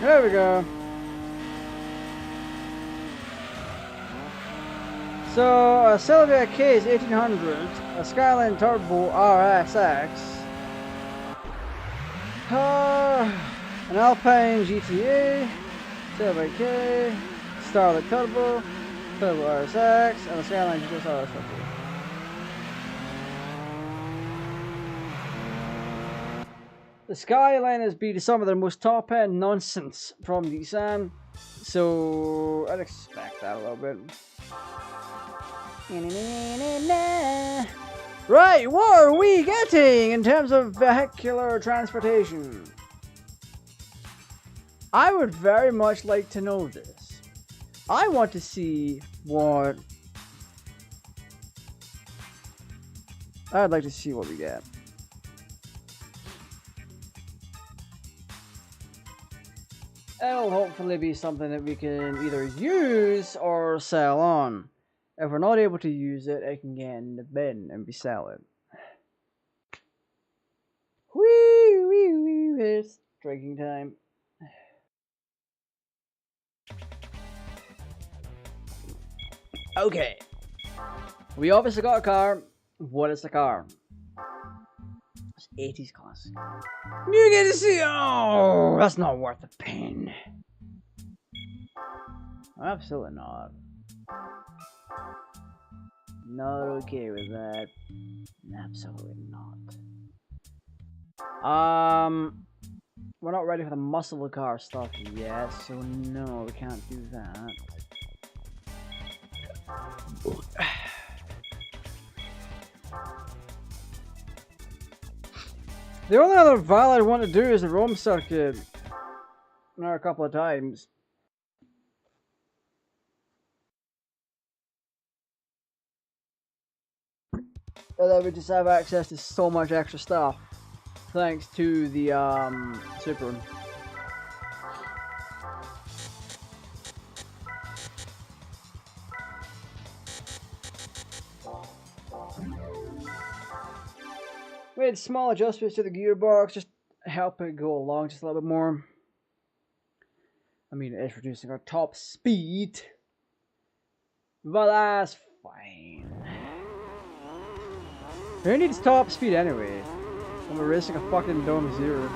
There we go. So, a Sylvia K is 1800, a Skyline Turbo RSX, an Alpine GTA, Sylvia K, Starlight Turbo, Turbo RSX, and a Skyline GTArajgaming. The Skyline has been some of the most top-end nonsense from Nissan, so I'd expect that a little bit. Right, what are we getting in terms of vehicular transportation? I would very much like to know this. I want to see what... I'd like to see what we get. It'll hopefully be something that we can either use or sell on. If we're not able to use it, it can get in the bin and we sell it. Whee, wee, wee, it's drinking time. Okay. We obviously got a car. What is the car? It's 80s classic. You get to see. Oh, that's not worth the pain. Absolutely not. Not okay with that. Absolutely not. We're not ready for the muscle car stuff yet, so no, we can't do that. The only other valid I want to do is the Rome circuit. There a couple of times. And then we just have access to so much extra stuff. Thanks to the Super. Made small adjustments to the gearbox, just help it go along just a little bit more. I mean, it's reducing our top speed, but that's fine. Who needs top speed anyway? When we're racing a fucking Dome Zero.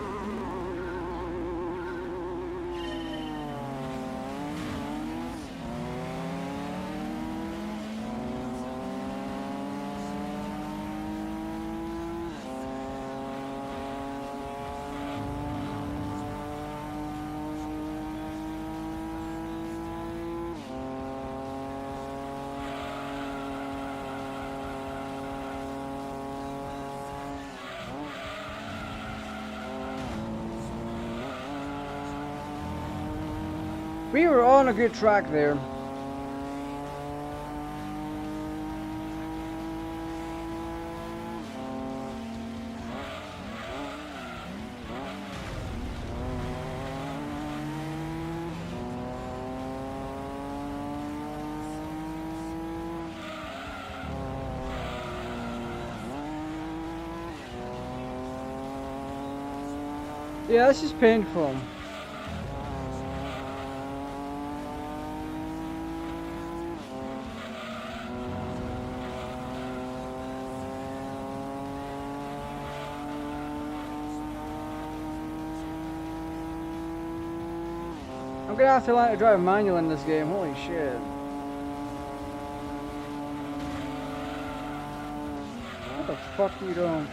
We were on a good track there. Yeah, this is painful. I'm gonna have to learn to drive manual in this game, holy shit. What the fuck are you doing?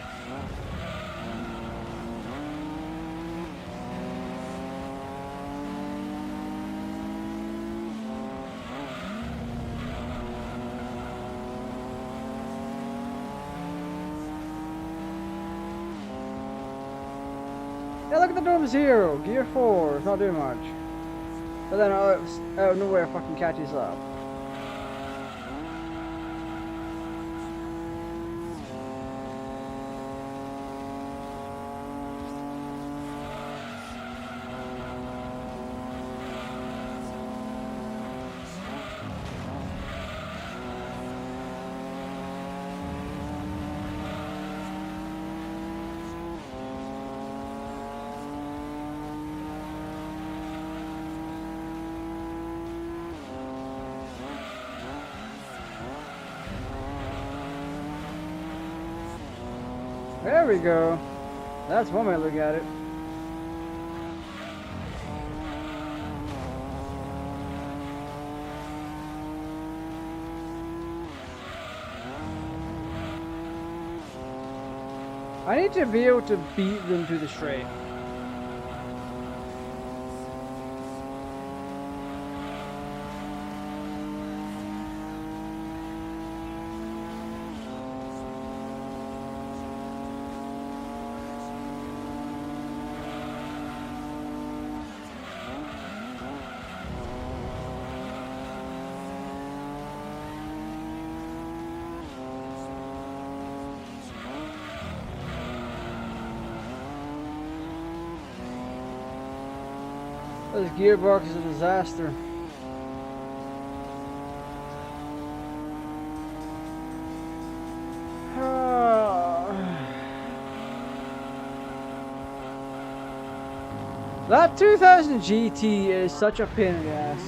Yeah, look at the Dome Zero, Gear 4, it's not doing much. But then out of nowhere fucking catches up. There we go. That's one way to look at it. I need to be able to beat them to the straight. This gearbox is a disaster. That 2000 GT is such a pain in the ass.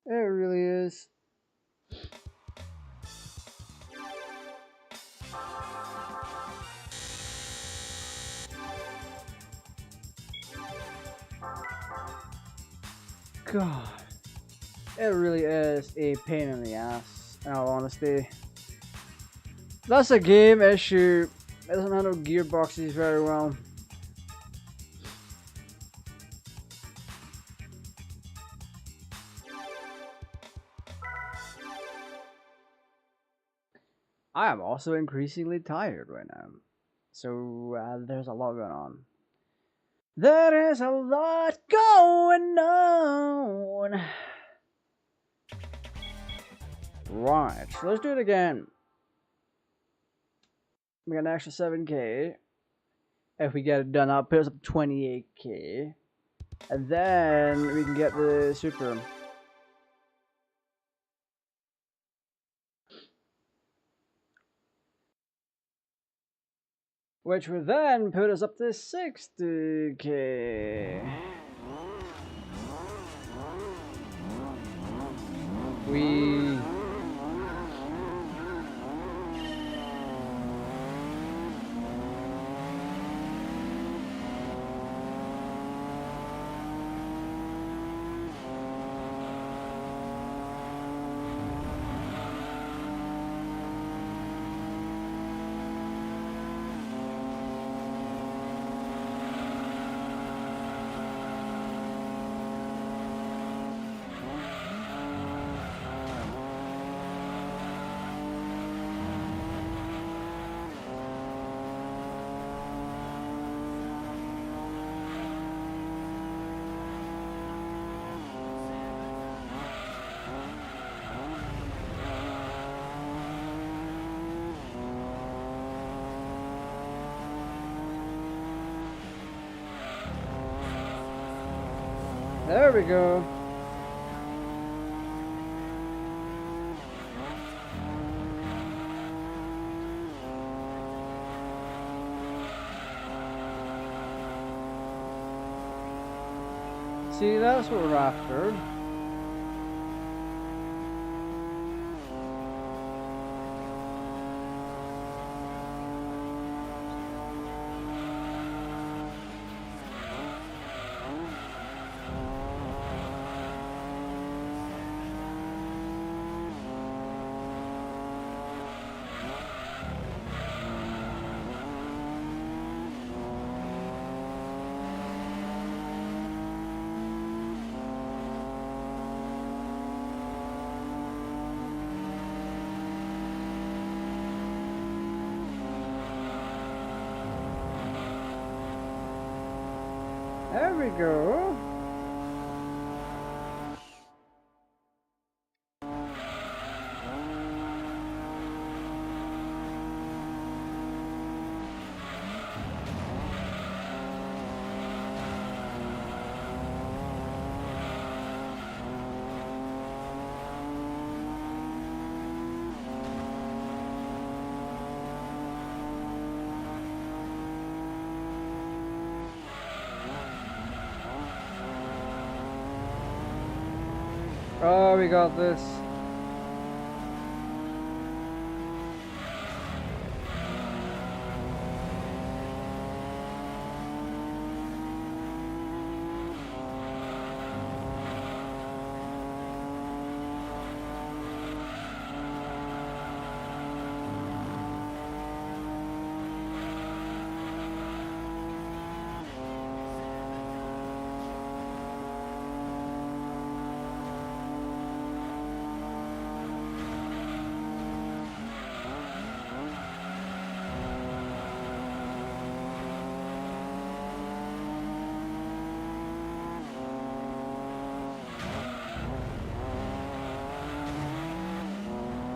It really is. God, it really is a pain in the ass, in all honesty. That's a game issue. It doesn't handle gearboxes very well. I am also increasingly tired right now. So there's a lot going on. There is a lot going on. Right, so let's do it again. We got an extra 7k. If we get it done up, put us up to 28k. And then we can get the super. Which would then put us up to 60k. We... There we go. See, that's what we're after. There we go. Oh, we got this.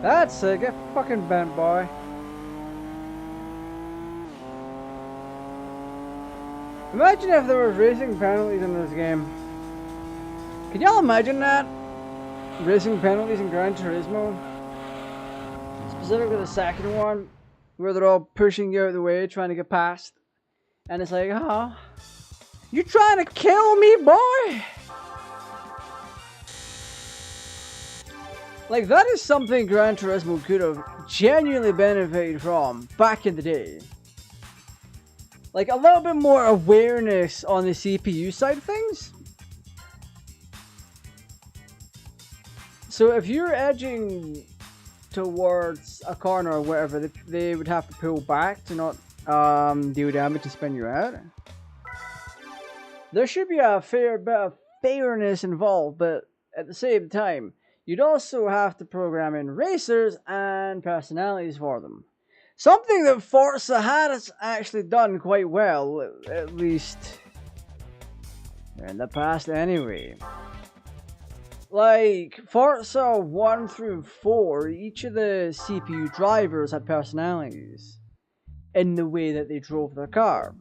That's it, get fucking bent, boy. Imagine if there were racing penalties in this game. Can y'all imagine that? Racing penalties in Gran Turismo? Specifically the second one, where they're all pushing you out of the way, trying to get past. And it's like, oh, you trying to kill me, boy? Like, that is something Gran Turismo could have genuinely benefited from back in the day. Like, a little bit more awareness on the CPU side of things. So if you're edging towards a corner or whatever, they would have to pull back to not deal damage to spin you out. There should be a fair bit of fairness involved, but at the same time, you'd also have to program in racers and personalities for them. Something that Forza has actually done quite well, at least in the past anyway. Like, Forza 1 through 4, each of the CPU drivers had personalities in the way that they drove their car.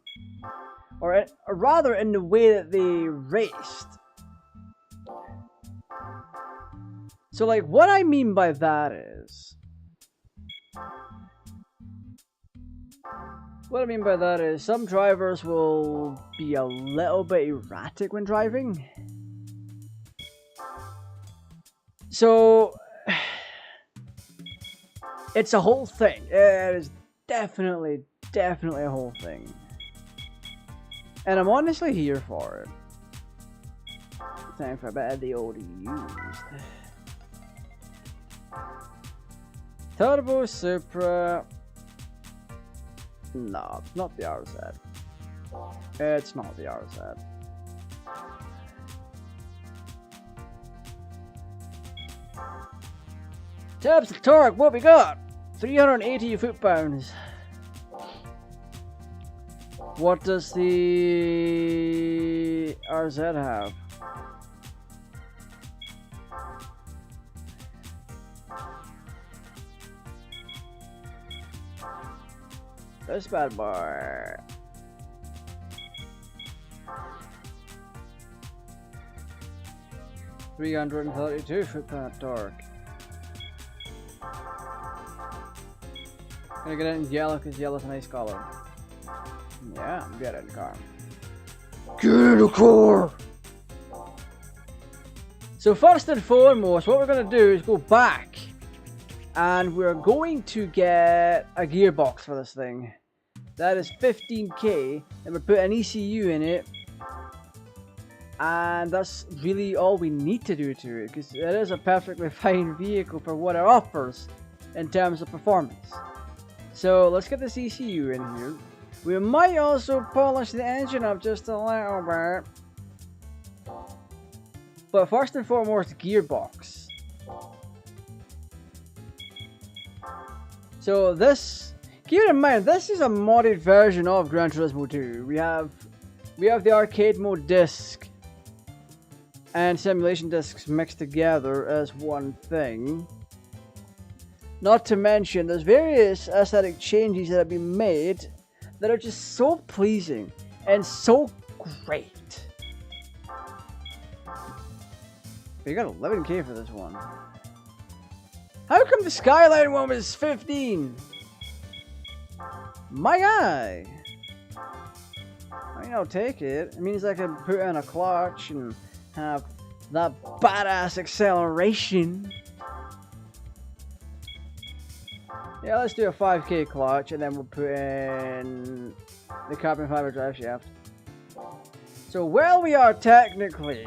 Or rather, in the way that they raced. So, like, what I mean by that is... some drivers will be a little bit erratic when driving. So, it's a whole thing. It is definitely a whole thing. And I'm honestly here for it. Time for a bit of the old used. Turbo Supra. No, not the RZ. It's not the RZ. Tabs the torque, what we got? 380 foot-pounds. What does the RZ have? This bad boy. $332 foot-pound torque. Gonna get it in yellow because yellow's a nice color. Yeah, get it in the car. Get in the car! So first and foremost, what we're going to do is go back. And we're going to get a gearbox for this thing. That is 15k. And we put an ECU in it. And that's really all we need to do to it. Because it is a perfectly fine vehicle for what it offers in terms of performance. So let's get this ECU in here. We might also polish the engine up just a little bit. But first and foremost, the gearbox. So this, keep in mind, this is a modded version of Gran Turismo 2. We have the arcade mode disc and simulation discs mixed together as one thing. Not to mention, there's various aesthetic changes that have been made that are just so pleasing and so great. But you got 11k for this one. How come the Skyline one was 15? My guy! I mean, I'll take it. It means I can put in a clutch and have that badass acceleration. Yeah, let's do a 5k clutch and then we'll put in the carbon fiber drive shaft. So while we are technically...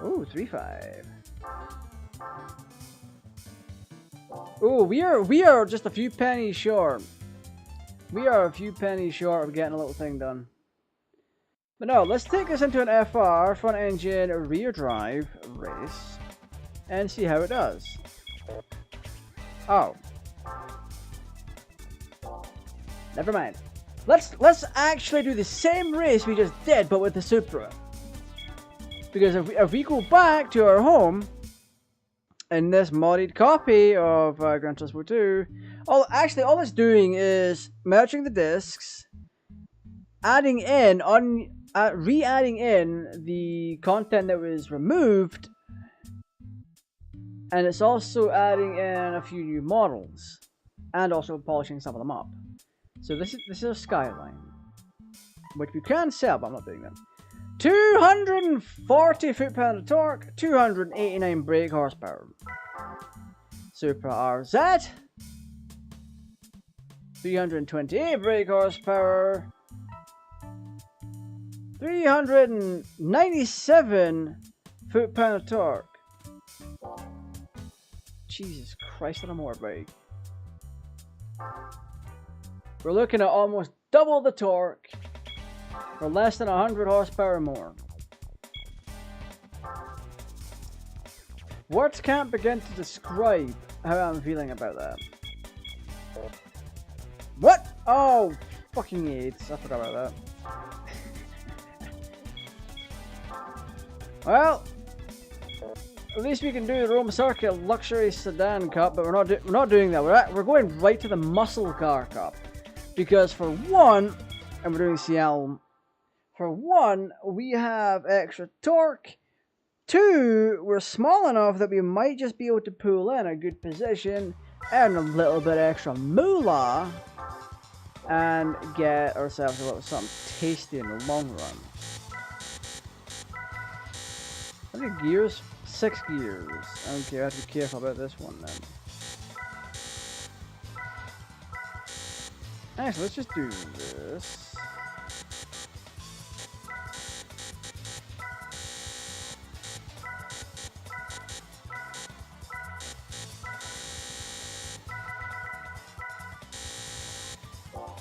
Ooh, 3.5. Ooh, we are just a few pennies short. We are a few pennies short of getting a little thing done. But no, let's take this into an FR, front engine, rear drive race, and see how it does. Oh. Never mind. Let's actually do the same race we just did, but with the Supra. Because if we go back to our home, in this modded copy of Gran Turismo 2, all it's doing is merging the discs, adding in, re-adding in the content that was removed, and it's also adding in a few new models, and also polishing some of them up. So this is a Skyline, which we can sell, but I'm not doing that. 240 foot-pound of torque, 289 brake horsepower. Supra RZ, 328 brake horsepower, 397 foot-pound of torque. Jesus Christ on a motorbike. We're looking at almost double the torque for less than 100 horsepower more. Words can't begin to describe how I'm feeling about that. What? Oh, fucking AIDS. I forgot about that. Well, at least we can do the Rome Circuit Luxury Sedan Cup, but we're not doing that. We're going right to the Muscle Car Cup, because for one, and we're doing CL. For one, we have extra torque. Two, we're small enough that we might just be able to pull in a good position, earn a little bit extra moolah, and get ourselves a little something tasty in the long run. How many gears? 6 gears. Okay, I have to be careful about this one then. Actually, let's just do this.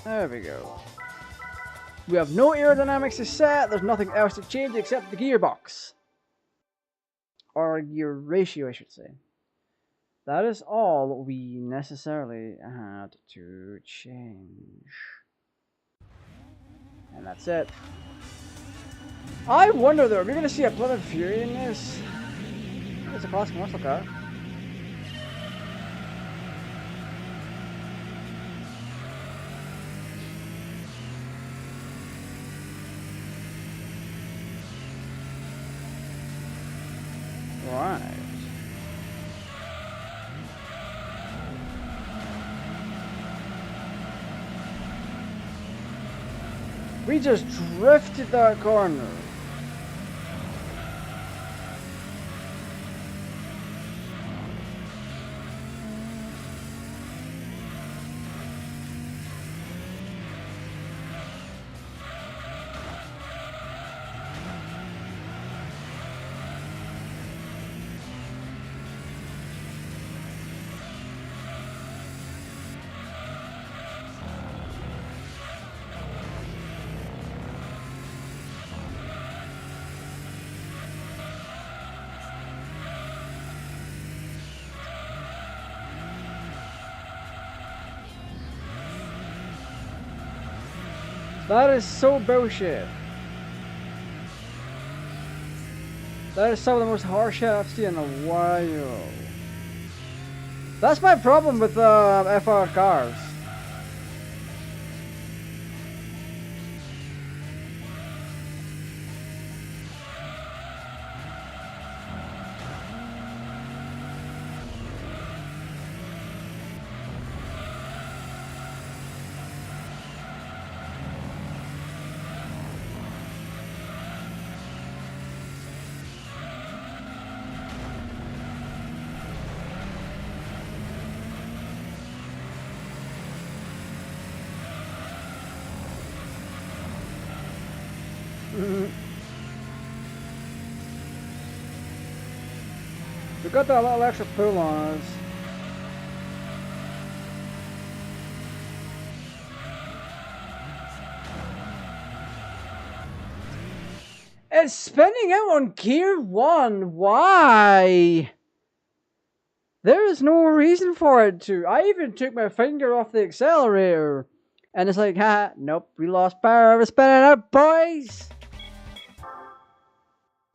There we go. We have no aerodynamics to set. There's nothing else to change except the gearbox. Or gear ratio, I should say. That is all we necessarily had to change. And that's it. I wonder though, are we going to see a Plymouth Fury in this? It's a classic muscle car. Right. We just drifted that corner. That is so bullshit. That is some of the most harsh shit I've seen in a while. That's my problem with FR cars. We got that little extra pull on us. It's spinning out on gear 1. Why? There is no reason for it to. I even took my finger off the accelerator. And it's like, ha, nope, we lost power. We're spinning out, boys.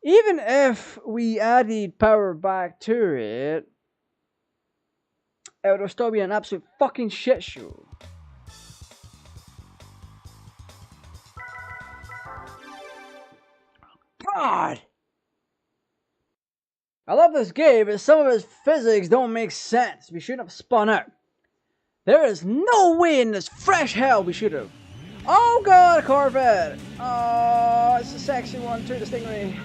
Even if we added power back to it, it would still be an absolute fucking shit show. God! I love this game, but some of its physics don't make sense. We shouldn't have spun out. There is no way in this fresh hell we should have. Oh god, a Corvette! Oh, it's a sexy one too, the Stingray.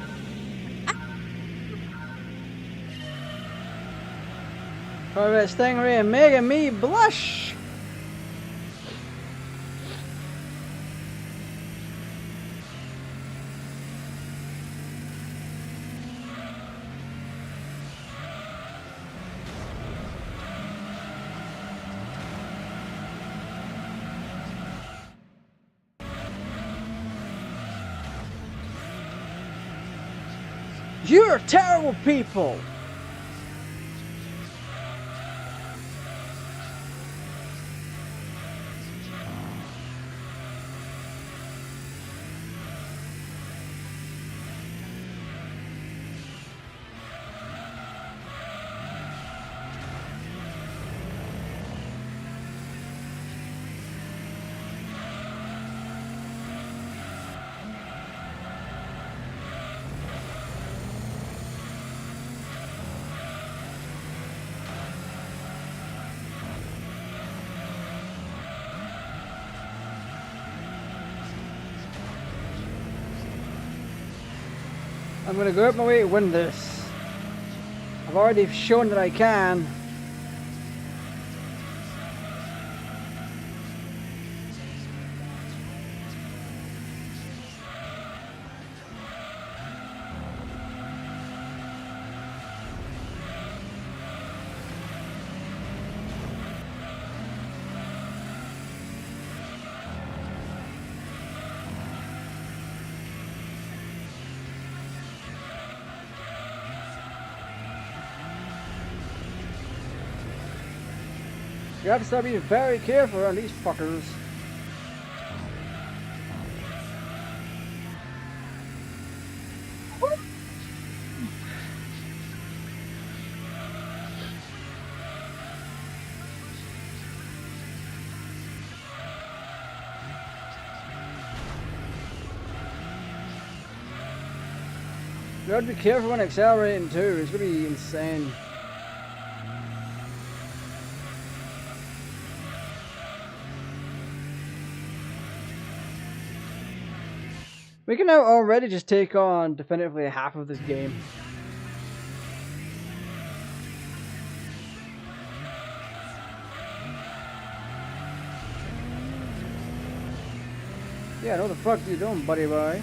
Corvette Stingray making me blush! You're terrible people! I'm gonna go out my way to win this. I've already shown that I can. You have to start being very careful around these fuckers. You have to be careful when accelerating too, it's gonna be insane. We can now already just take on definitively half of this game. Yeah, what the fuck are you doing, buddy boy?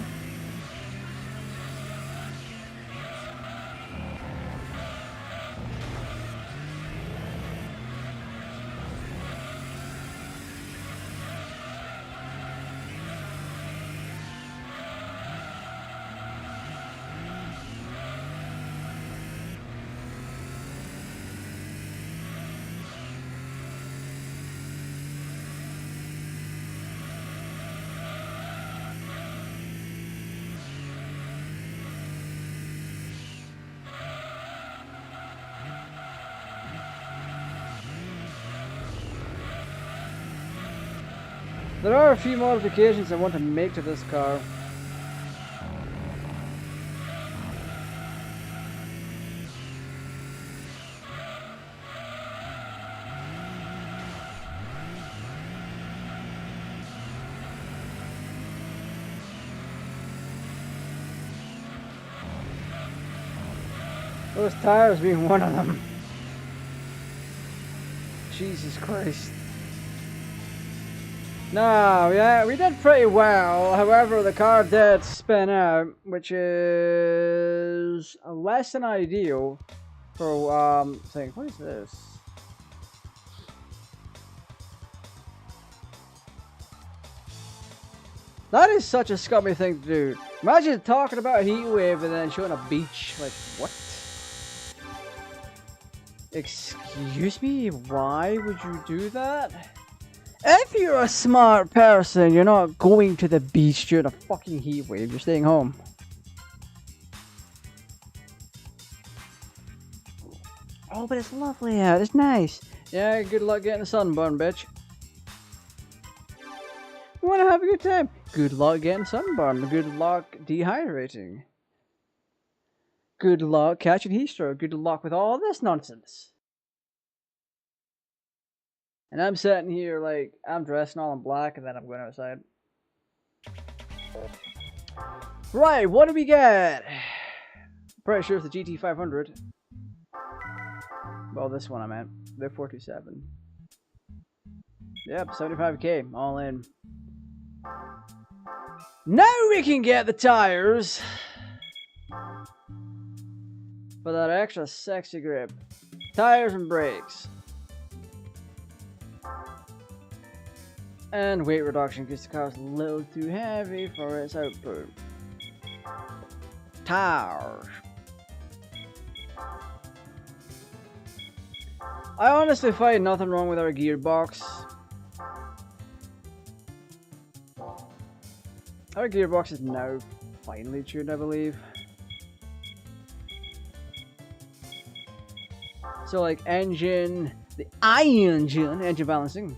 There are a few modifications I want to make to this car. Those tires being one of them. Jesus Christ. No, yeah, we did pretty well. However, the car did spin out, which is less than ideal for thing. What is this? That is such a scummy thing to do. Imagine talking about a heat wave and then showing a beach. Like, what? Excuse me? Why would you do that? If you're a smart person, you're not going to the beach during a fucking heat wave. You're staying home. Oh, but it's lovely out. It's nice. Yeah, good luck getting a sunburn, bitch. You want to have a good time? Good luck getting sunburn. Good luck dehydrating. Good luck catching heat stroke. Good luck with all this nonsense. And I'm sitting here like, I'm dressing all in black and then I'm going outside. Right, what do we get? Pretty sure it's the GT500. Well, this one I meant. The 427. Yep, 75k, all in. Now we can get the tires for that extra sexy grip. Tires and brakes. And weight reduction because the car's a little too heavy for its output. Tires. I honestly find nothing wrong with our gearbox. Our gearbox is now finely tuned, I believe. So like engine, the engine balancing.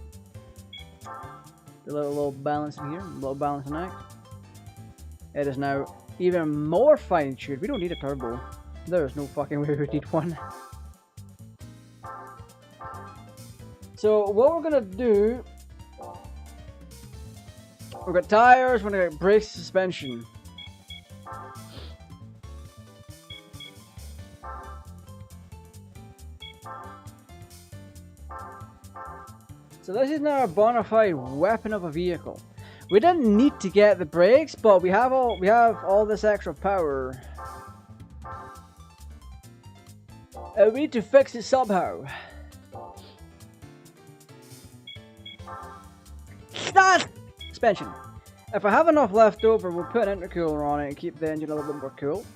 A little balance in here, a little balance in that. It is now even more fine tuned. We don't need a turbo. There's no fucking way we need one. So what we're gonna do, we've got tires, we're gonna get brakes, suspension. So this is now a bona fide weapon of a vehicle. We didn't need to get the brakes, but we have all this extra power. And we need to fix it somehow. Start! Suspension. If I have enough left over, we'll put an intercooler on it and keep the engine a little bit more cool.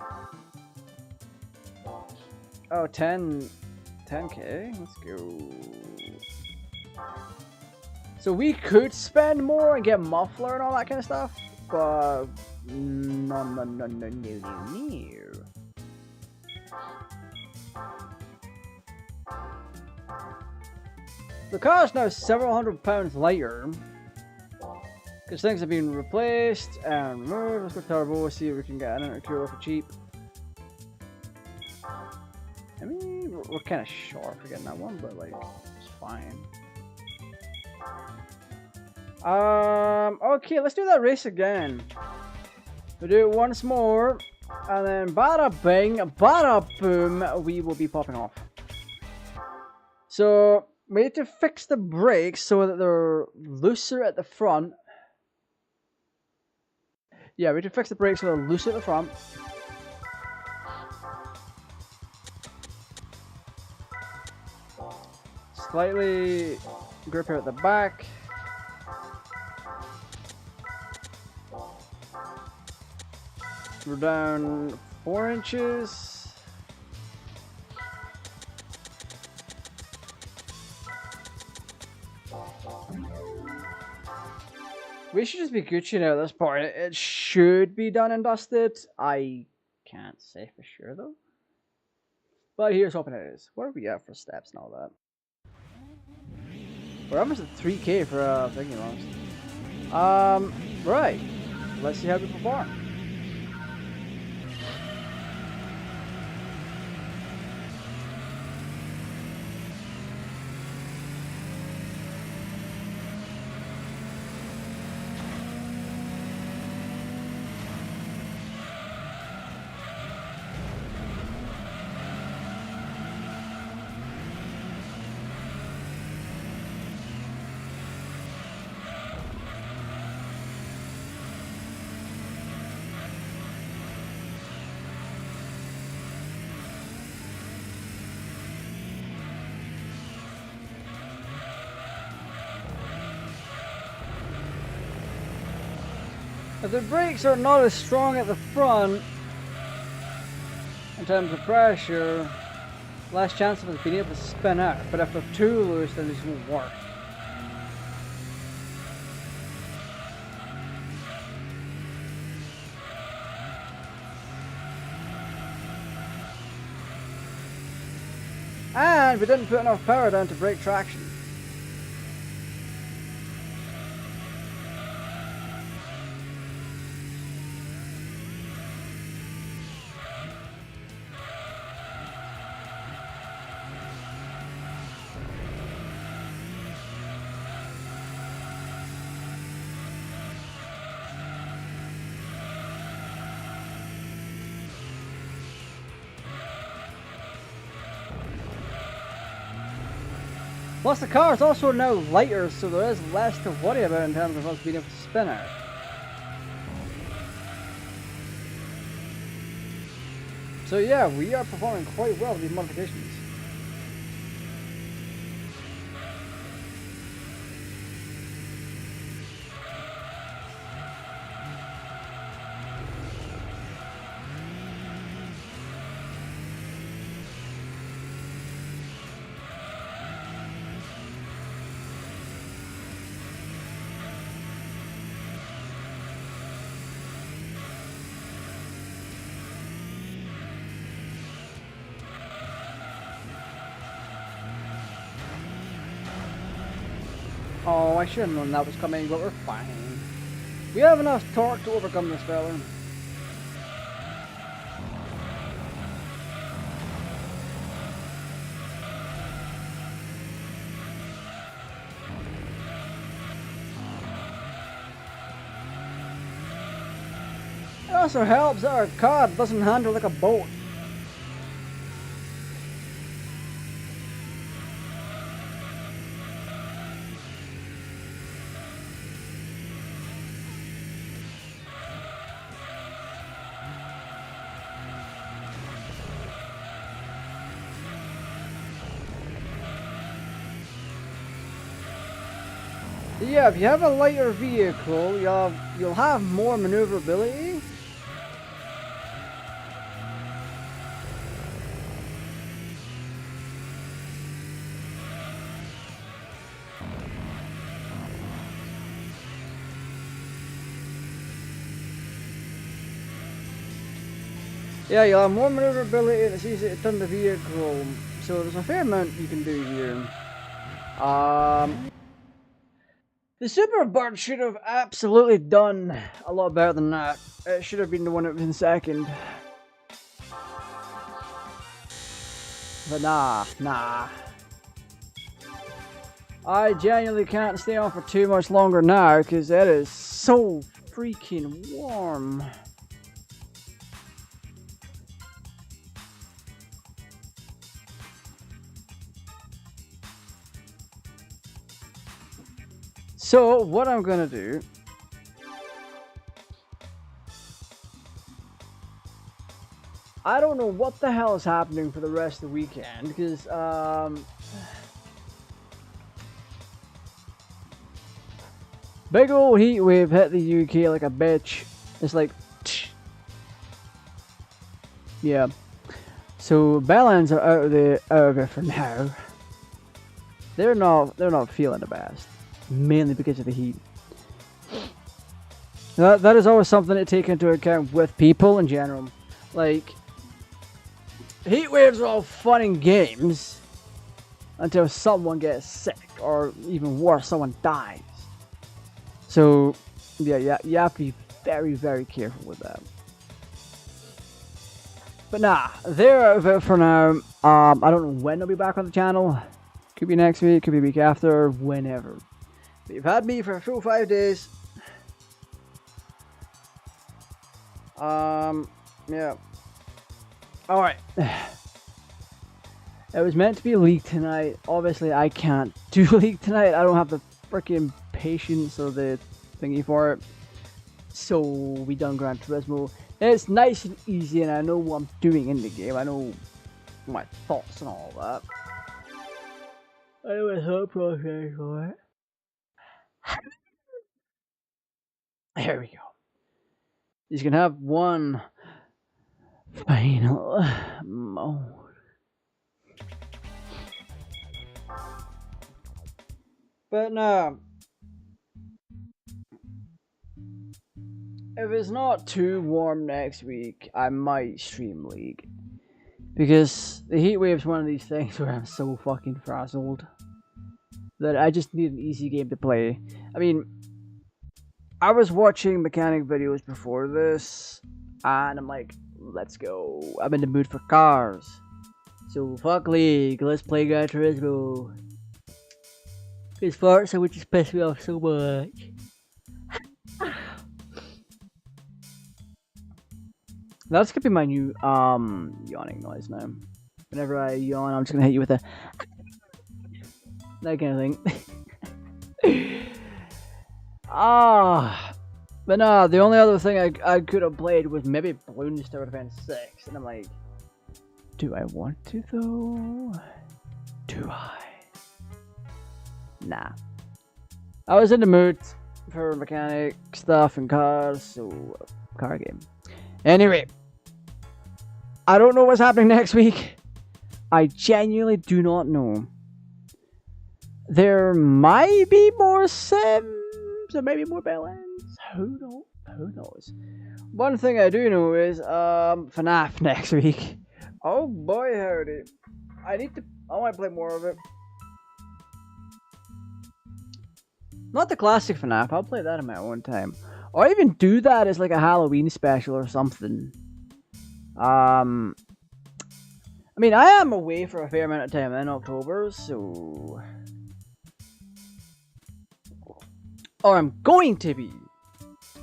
Oh, 10k? Let's go. So we could spend more and get muffler and all that kind of stuff, but no. The car is now several £100 lighter because things have been replaced and removed. Let's go turbo, see if we can get an intercooler for cheap. I mean, we're kind of short for getting that one, but like, it's fine. Okay, let's do that race again. We'll do it once more, and then bada bing, bada boom, we will be popping off. So, we need to fix the brakes so that they're looser at the front. Yeah, we need to fix the brakes so they're looser at the front. Slightly grippier at the back. We're down 4 inches. We should just be Gucci now at this point. It should be done and dusted. I can't say for sure though. But here's hoping it is. What are we at for steps and all that? We're almost at 3k for thingy loans. Right. Let's see how we perform. If the brakes are not as strong at the front, in terms of pressure, less chance of us being able to spin out. But if they're too loose, then this won't work. And we didn't put enough power down to brake traction. Plus the car is also now lighter, so there is less to worry about in terms of us being able to spin out. So yeah, we are performing quite well with these modifications. Oh, I should have known that was coming, but we're fine. We have enough torque to overcome this fella. It also helps that our car doesn't handle like a boat. Yeah, if you have a lighter vehicle, you'll have more maneuverability. Yeah, you'll have more maneuverability and it's easy to turn the vehicle. So there's a fair amount you can do here. The Super Bird should have absolutely done a lot better than that. It should have been the one that was in second. But nah. I genuinely can't stay on for too much longer now because it is so freaking warm. So what I'm gonna do I don't know what the hell is happening for the rest of the weekend because big old heat wave hit the UK like a bitch. It's like yeah. So Belllands are out of it for now. They're not feeling the best. Mainly because of the heat. That is always something to take into account with people in general. Like, heat waves are all fun and games until someone gets sick, or even worse, someone dies. So, yeah, you have to be very, very careful with that. But nah, there of it for now. I don't know when I'll be back on the channel. Could be next week, could be week after, whenever. But you've had me for a full 5 days. Yeah. Alright. It was meant to be leaked tonight. Obviously, I can't do leak tonight. I don't have the freaking patience or the thingy for it. So, we done Gran Turismo. It's nice and easy, and I know what I'm doing in the game. I know my thoughts and all that. I know my thought process for it. Here we go. You can have one final mode. But no. If it's not too warm next week, I might stream League. Because the heat wave's one of these things where I'm so fucking frazzled that I just need an easy game to play. I mean, I was watching mechanic videos before this, and I'm like, let's go. I'm in the mood for cars. So fuck League, let's play Gran Turismo. Because Forza would just piss me off so much. That's gonna be my new yawning noise now. Whenever I yawn, I'm just gonna hit you with a that kind of thing. But no, the only other thing I could have played was maybe Balloon Tower Defense 6, and I'm like, do I want to though? Do I? Nah. I was in the mood for mechanic stuff and cars, so car game. Anyway, I don't know what's happening next week. I genuinely do not know. There might be more Sims, or maybe more Bellends. Who knows? One thing I do know is FNAF next week. Oh boy, howdy! I want to play more of it. Not the classic FNAF. I'll play that in my own time. Or even do that as like a Halloween special or something. I mean, I am away for a fair amount of time in October, so... Or I'm going to be.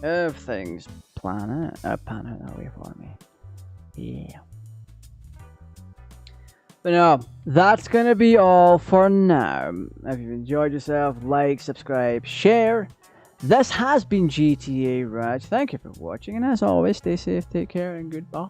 If things pan out that way for me. Yeah. But no, that's gonna be all for now. If you've enjoyed yourself, like, subscribe, share. This has been GTA Raj. Thank you for watching, and as always, stay safe, take care, and goodbye.